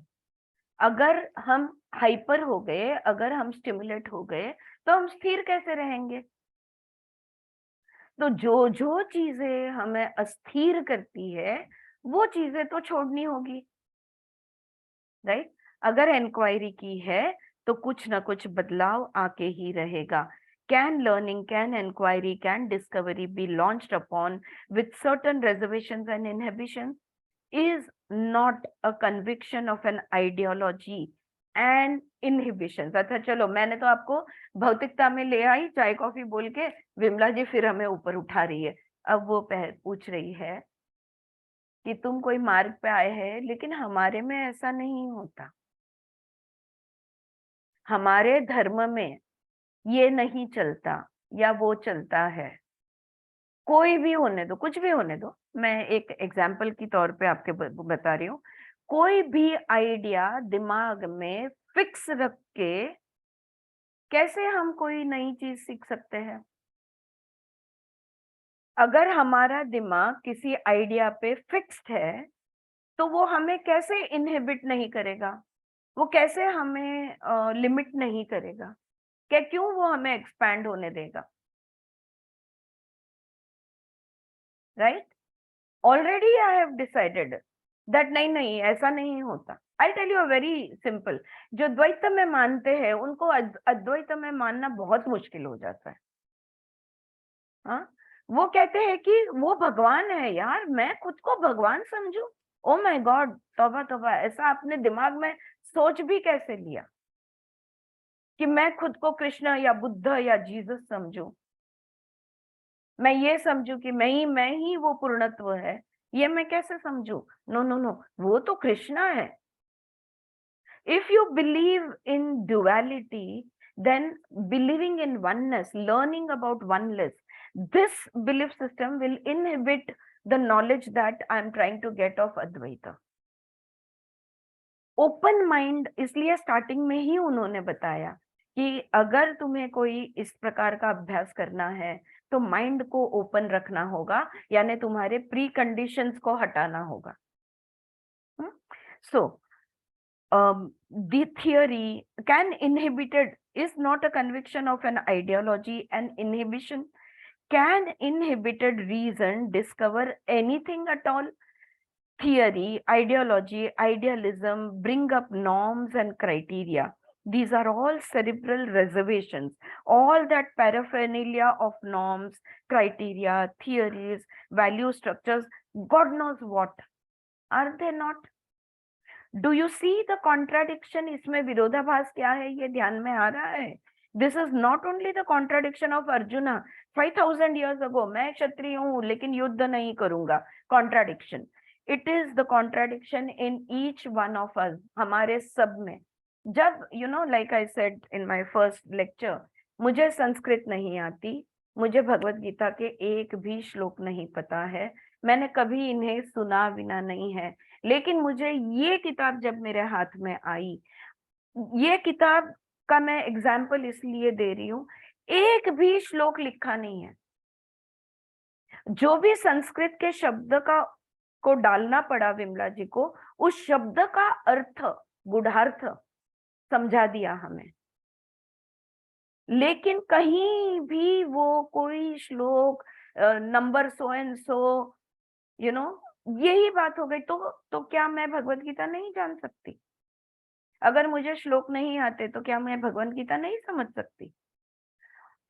अगर हम हाइपर हो गए, अगर हम स्टिमुलेट हो गए, तो हम स्थिर कैसे रहेंगे? तो जो जो चीजें हमें अस्थिर करती है वो चीजें तो छोड़नी होगी, राइट? अगर इंक्वायरी की है तो कुछ ना कुछ बदलाव आके ही रहेगा। Can learning, can inquiry, can discovery be launched upon with certain reservations and inhibitions? Is not a conviction of an ideology and inhibitions. अच्छा चलो, मैंने तो आपको भौतिकता में ले आई चाय कॉफी बोल के, विमला जी फिर हमें ऊपर उठा रही है। अब वो पूछ रही है कि तुम कोई मार्ग पे आए हैं, लेकिन हमारे में ऐसा नहीं होता। हमारे धर्म में ये नहीं चलता या वो चलता है। कोई भी होने दो, कुछ भी होने दो, मैं एक एग्जाम्पल की तौर पे आपके बता रही हूँ। कोई भी आइडिया दिमाग में फिक्स रख के कैसे हम कोई नई चीज सीख सकते हैं? अगर हमारा दिमाग किसी आइडिया पे फिक्स्ड है तो वो हमें कैसे इनहिबिट नहीं करेगा, वो कैसे हमें लिमिट नहीं करेगा, क्या क्यों वो हमें एक्सपैंड होने देगा? right? Already I have decided that नहीं ऐसा नहीं होता. I'll tell you a very simple. जो द्वैत में मानते हैं उनको अद्वैत में मानना बहुत मुश्किल हो जाता है. हाँ, वो कहते हैं कि वो भगवान है यार, मैं खुद को भगवान समझूं. ओ माय गॉड, तौबा तौबा, ऐसा आपने दिमाग में सोच भी कैसे लिया कि मैं खुद को कृष्ण या बुद्ध या जीसस समझूं, मैं ये समझूं कि मैं ही वो पूर्णत्व है, ये मैं कैसे समझूं? नो नो नो, वो तो कृष्णा है. If you believe in duality, then believing in oneness, learning about oneness, this belief system will inhibit the knowledge that I am trying to get of Advaita. Open mind, इसलिए starting में ही उन्होंने बताया कि अगर तुम्हें कोई इस प्रकार का अभ्यास करना है तो माइंड को ओपन रखना होगा, यानी तुम्हारे प्री कंडीशंस को हटाना होगा. सो the theory can inhibited is not a conviction of an ideology and inhibition. Can inhibited reason discover anything at all? Theory, ideology, idealism bring up norms and criteria. These are all cerebral reservations. All that paraphernalia of norms, criteria, theories, value structures, God knows what. Are they not? Do you see the contradiction? इसमें विरोधाभास क्या है, ये ध्यान में आ रहा है? This is not only the contradiction of Arjuna 5000 years ago, मैं क्षत्रिय हूँ लेकिन युद्ध नहीं करूंगा, contradiction. It is the contradiction in each one of us, हमारे सब में. जब like I said in my first lecture, मुझे संस्कृत नहीं आती, मुझे भगवत गीता के एक भी श्लोक नहीं पता है, मैंने कभी इन्हें सुना बिना नहीं है, लेकिन मुझे ये किताब जब मेरे हाथ में आई, ये किताब का मैं एग्जाम्पल इसलिए दे रही हूँ, एक भी श्लोक लिखा नहीं है. जो भी संस्कृत के शब्द को डालना पड़ा विमला जी को, उस शब्द का अर्थ, गूढ़ार्थ समझा दिया हमें, लेकिन कहीं भी वो कोई श्लोक नंबर सो एंड सो, यही बात हो गई. तो क्या मैं भगवत गीता नहीं जान सकती? अगर मुझे श्लोक नहीं आते तो क्या मैं भगवत गीता नहीं समझ सकती?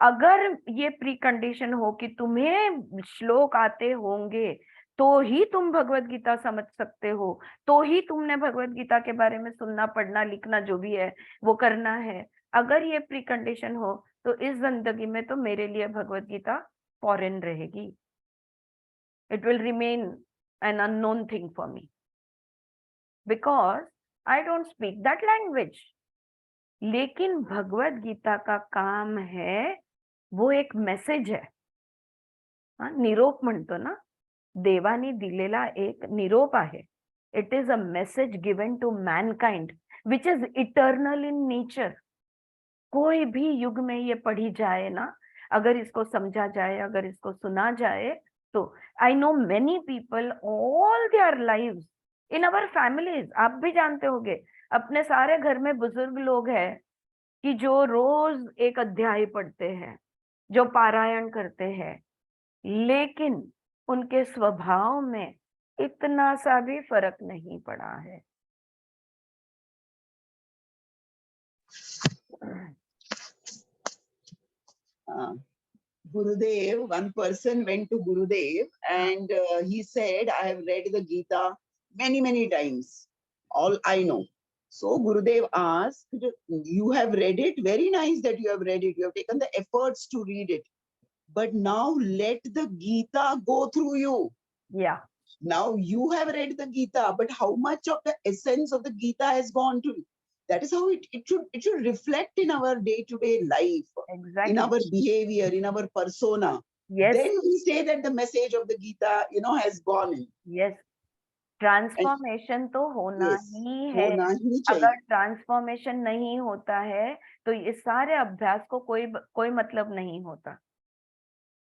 अगर ये प्री कंडीशन हो कि तुम्हें श्लोक आते होंगे तो ही तुम भगवत गीता समझ सकते हो, तो ही तुमने भगवत गीता के बारे में सुनना, पढ़ना, लिखना जो भी है वो करना है. अगर ये प्री कंडीशन हो तो इस जिंदगी में तो मेरे लिए भगवत गीता फॉरेन रहेगी. It will remain an unknown thing for me because I don't speak that language. लेकिन भगवत गीता का काम है, वो एक मैसेज है. निरोप म्हणतो ना, देवानी दिलेला एक निरोप आहे. It is a message given to mankind which is eternal in nature. कोई भी युग में ये पढ़ी जाए ना, अगर इसको समझा जाए, अगर इसको सुना जाए, तो I know many people all their lives in our families, आप भी जानते होंगे, अपने सारे घर में बुजुर्ग लोग हैं कि जो रोज एक अध्याय पढ़ते हैं, जो पारायण करते हैं, लेकिन उनके स्वभाव में इतना सा भी फर्क नहीं पड़ा है. Gurudev, one person went to Gurudev and he said, I have read the Gita many times, all I know. So Gurudev asked, you have read it, very nice that you have read it, you have taken the efforts to read it, but now let the Gita go through you. Yeah. Now you have read the Gita, but how much of the essence of the Gita has gone to you? That is how it should reflect in our day-to-day life, Exactly. in our behavior, in our persona. Yes. Then we say that the message of the Gita, has gone in. Yes. Transformation तो होना Yes, ही है. होना ही चाहिए. अगर transformation नहीं होता है तो इस सारे अभ्यास को कोई मतलब नहीं होता.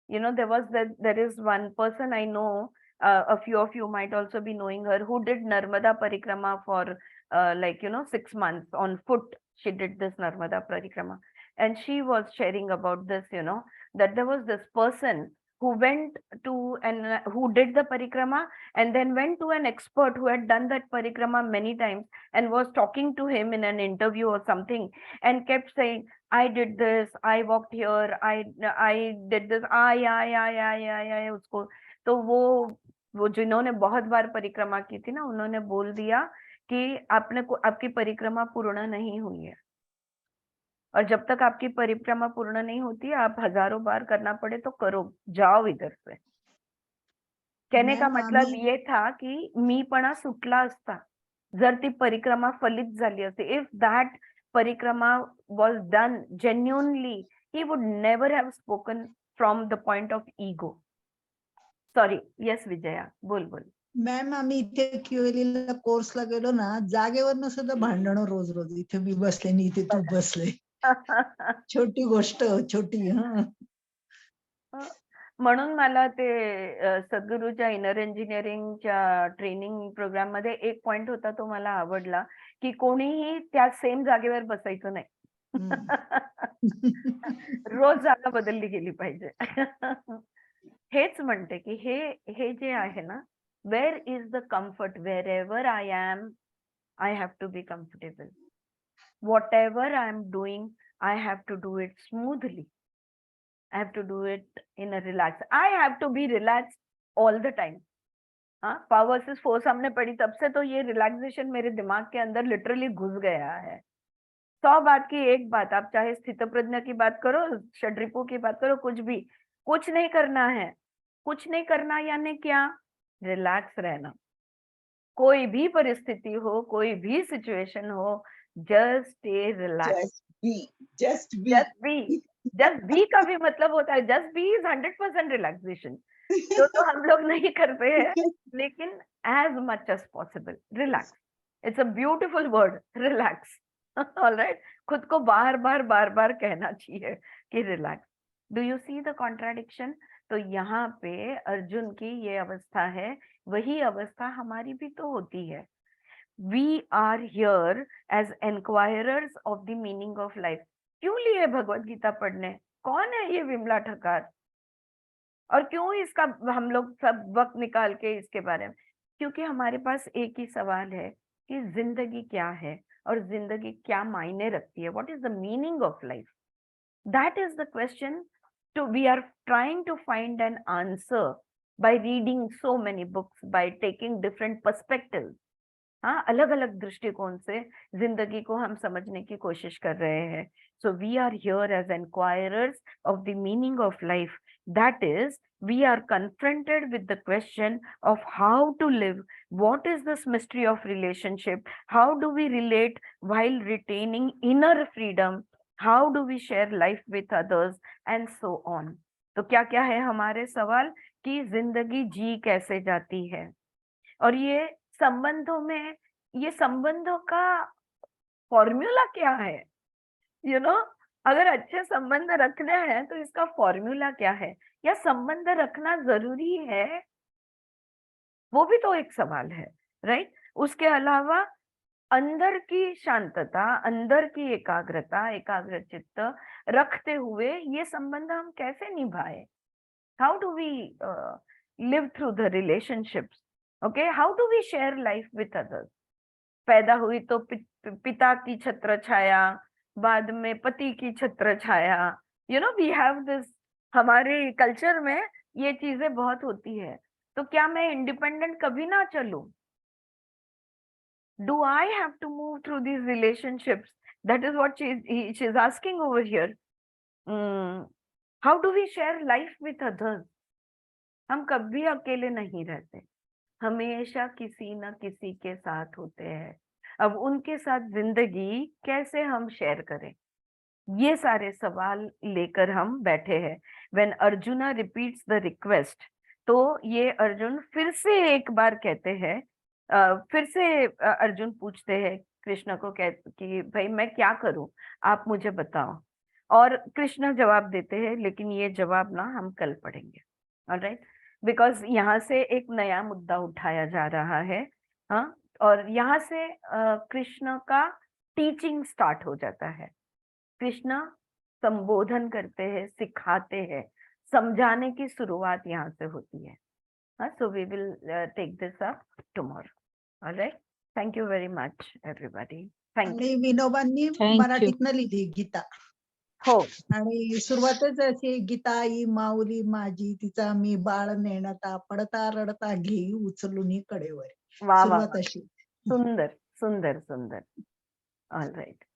There is one person I know, a few of you might also be knowing her, who did Narmada Parikrama for 6 months on foot. She did this Narmada Parikrama, and she was sharing about this, that there was this person who went to and who did the parikrama and then went to an expert who had done that parikrama many times and was talking to him in an interview or something and kept saying, I did this, I walked here, I did this, I उसको तो वो जिन्होंने बहुत बार परिक्रमा की थी ना, उन्होंने बोल दिया कि आपकी परिक्रमा पूर्ण नहीं हुई है, और जब तक आपकी परिक्रमा पूर्ण नहीं होती, आप हजारों बार करना पड़े तो करो, जाओ इधर से. कहने का मतलब ये था की मीपणा सुटला असता जर ती परिक्रमा फलित झाली असती. इफ दैट परिक्रमा was done genuinely, he would never have spoken from the point of ego. Sorry, yes Vijaya, बोल. मॅम आम्ही इथे QLE ला कोर्सला गेलो ना, जागेवरनं सुद्धा भांडणं रोज इथे मी बसले आणि इथे तू बसले. छोटी गोष्ट, छोटी. म्हणून मला ते सद्गुरूच्या इनर इंजिनिअरिंगच्या ट्रेनिंग प्रोग्राम मध्ये एक पॉइंट होता, तो मला आवडला की कोणीही त्या सेम जागेवर बसायचं नाही. रोज जागा बदलली गेली पाहिजे. हेच म्हणते की हे जे आहे ना, where is the comfort, wherever I am, I have to be comfortable. Whatever I am doing, I have to do it smoothly. I have to do it in a relaxed. I have to be relaxed all the time. हाँ, power versus force हमने पढ़ी, तब से तो ये relaxation मेरे दिमाग के अंदर लिटरली घुस गया है. 100 बात की एक बात, आप चाहे स्थित प्रज्ञा की बात करो, षड्रिपु की बात करो, कुछ नहीं करना है. कुछ नहीं करना यानी क्या? रिलैक्स रहना. कोई भी परिस्थिति हो, कोई भी सिचुएशन हो, just stay relax. just be. Just be का भी मतलब होता है, जस्ट बी इज 100% रिलैक्सेशन. तो हम लोग नहीं करते हैं, लेकिन as much as possible relax. It's a beautiful word, relax. Alright, खुद को बार बार कहना चाहिए कि relax. Do you see the contradiction? तो यहाँ पे अर्जुन की ये अवस्था है, वही अवस्था हमारी भी तो होती है. We are here as enquirers of the meaning of life. क्यों लिए भगवत गीता पढ़ने? कौन है ये विमला ठक्कर? और क्यों इसका हम लोग सब वक्त निकाल के इसके बारे में? क्योंकि हमारे पास एक ही सवाल है कि जिंदगी क्या है और जिंदगी क्या मायने रखती है. What is the meaning of life? That is the question to we are trying to find an answer by reading so many books, by taking different perspectives. हाँ, अलग अलग दृष्टिकोण से जिंदगी को हम समझने की कोशिश कर रहे हैं. So we are here as inquirers of the meaning of life. That is, we are confronted with the question of how to live. What is this mystery of relationship? How do we relate while retaining inner freedom? How do we share life with others? And so on. तो क्या क्या है हमारे सवाल कि जिंदगी जी कैसे जाती है, और ये संबंधों में, ये संबंधों का फॉर्मूला क्या है? यू नो, अगर अच्छे संबंध रखने हैं तो इसका फॉर्मूला क्या है, या संबंध रखना जरूरी है? वो भी तो एक सवाल है, राइट? उसके अलावा अंदर की शांतता, अंदर की एकाग्रता, एकाग्र चित्त रखते हुए ये संबंध हम कैसे निभाए? How do we live through the relationships? Okay, how do we share life with others? पैदा हुई तो पिता की छत्र छाया, बाद में पति की छत्र छाया. You know, we have this, हमारे कल्चर में ये चीजें बहुत होती है. तो क्या मैं इंडिपेंडेंट कभी ना चलूं? Do I have to move through these relationships? That is what she is asking over here. How do we share life with others? हम कभी अकेले नहीं रहते, हमेशा किसी न किसी के साथ होते हैं. अब उनके साथ जिंदगी कैसे हम शेयर करें, ये सारे सवाल लेकर हम बैठे हैं. When arjuna repeats the request, तो ये अर्जुन फिर से एक बार कहते हैं, फिर से अर्जुन पूछते हैं कृष्ण को कि भाई मैं क्या करूं, आप मुझे बताओ. और कृष्ण जवाब देते हैं, लेकिन ये जवाब ना हम कल पढ़ेंगे. ऑलराइट, बिकॉज यहाँ से एक नया मुद्दा उठाया जा रहा है. हाँ, और यहाँ से कृष्ण का टीचिंग स्टार्ट हो जाता है. कृष्ण संबोधन करते हैं, सिखाते हैं, समझाने की शुरुआत यहाँ से होती है. So we will take this up tomorrow. All right. Thank you very much, everybody. Thank you. आणि विनोबांनी Thank you. मराठीतनं लिहिली गीता. हो. आणि सुरुवातच अशी गीता आई माऊली माझी तिचा मी बाळ नेणता पडता रडता घेई उचलून कडेवर. वा वा सुरुवात वा. अशी. सुंदर सुंदर सुंदर. All right.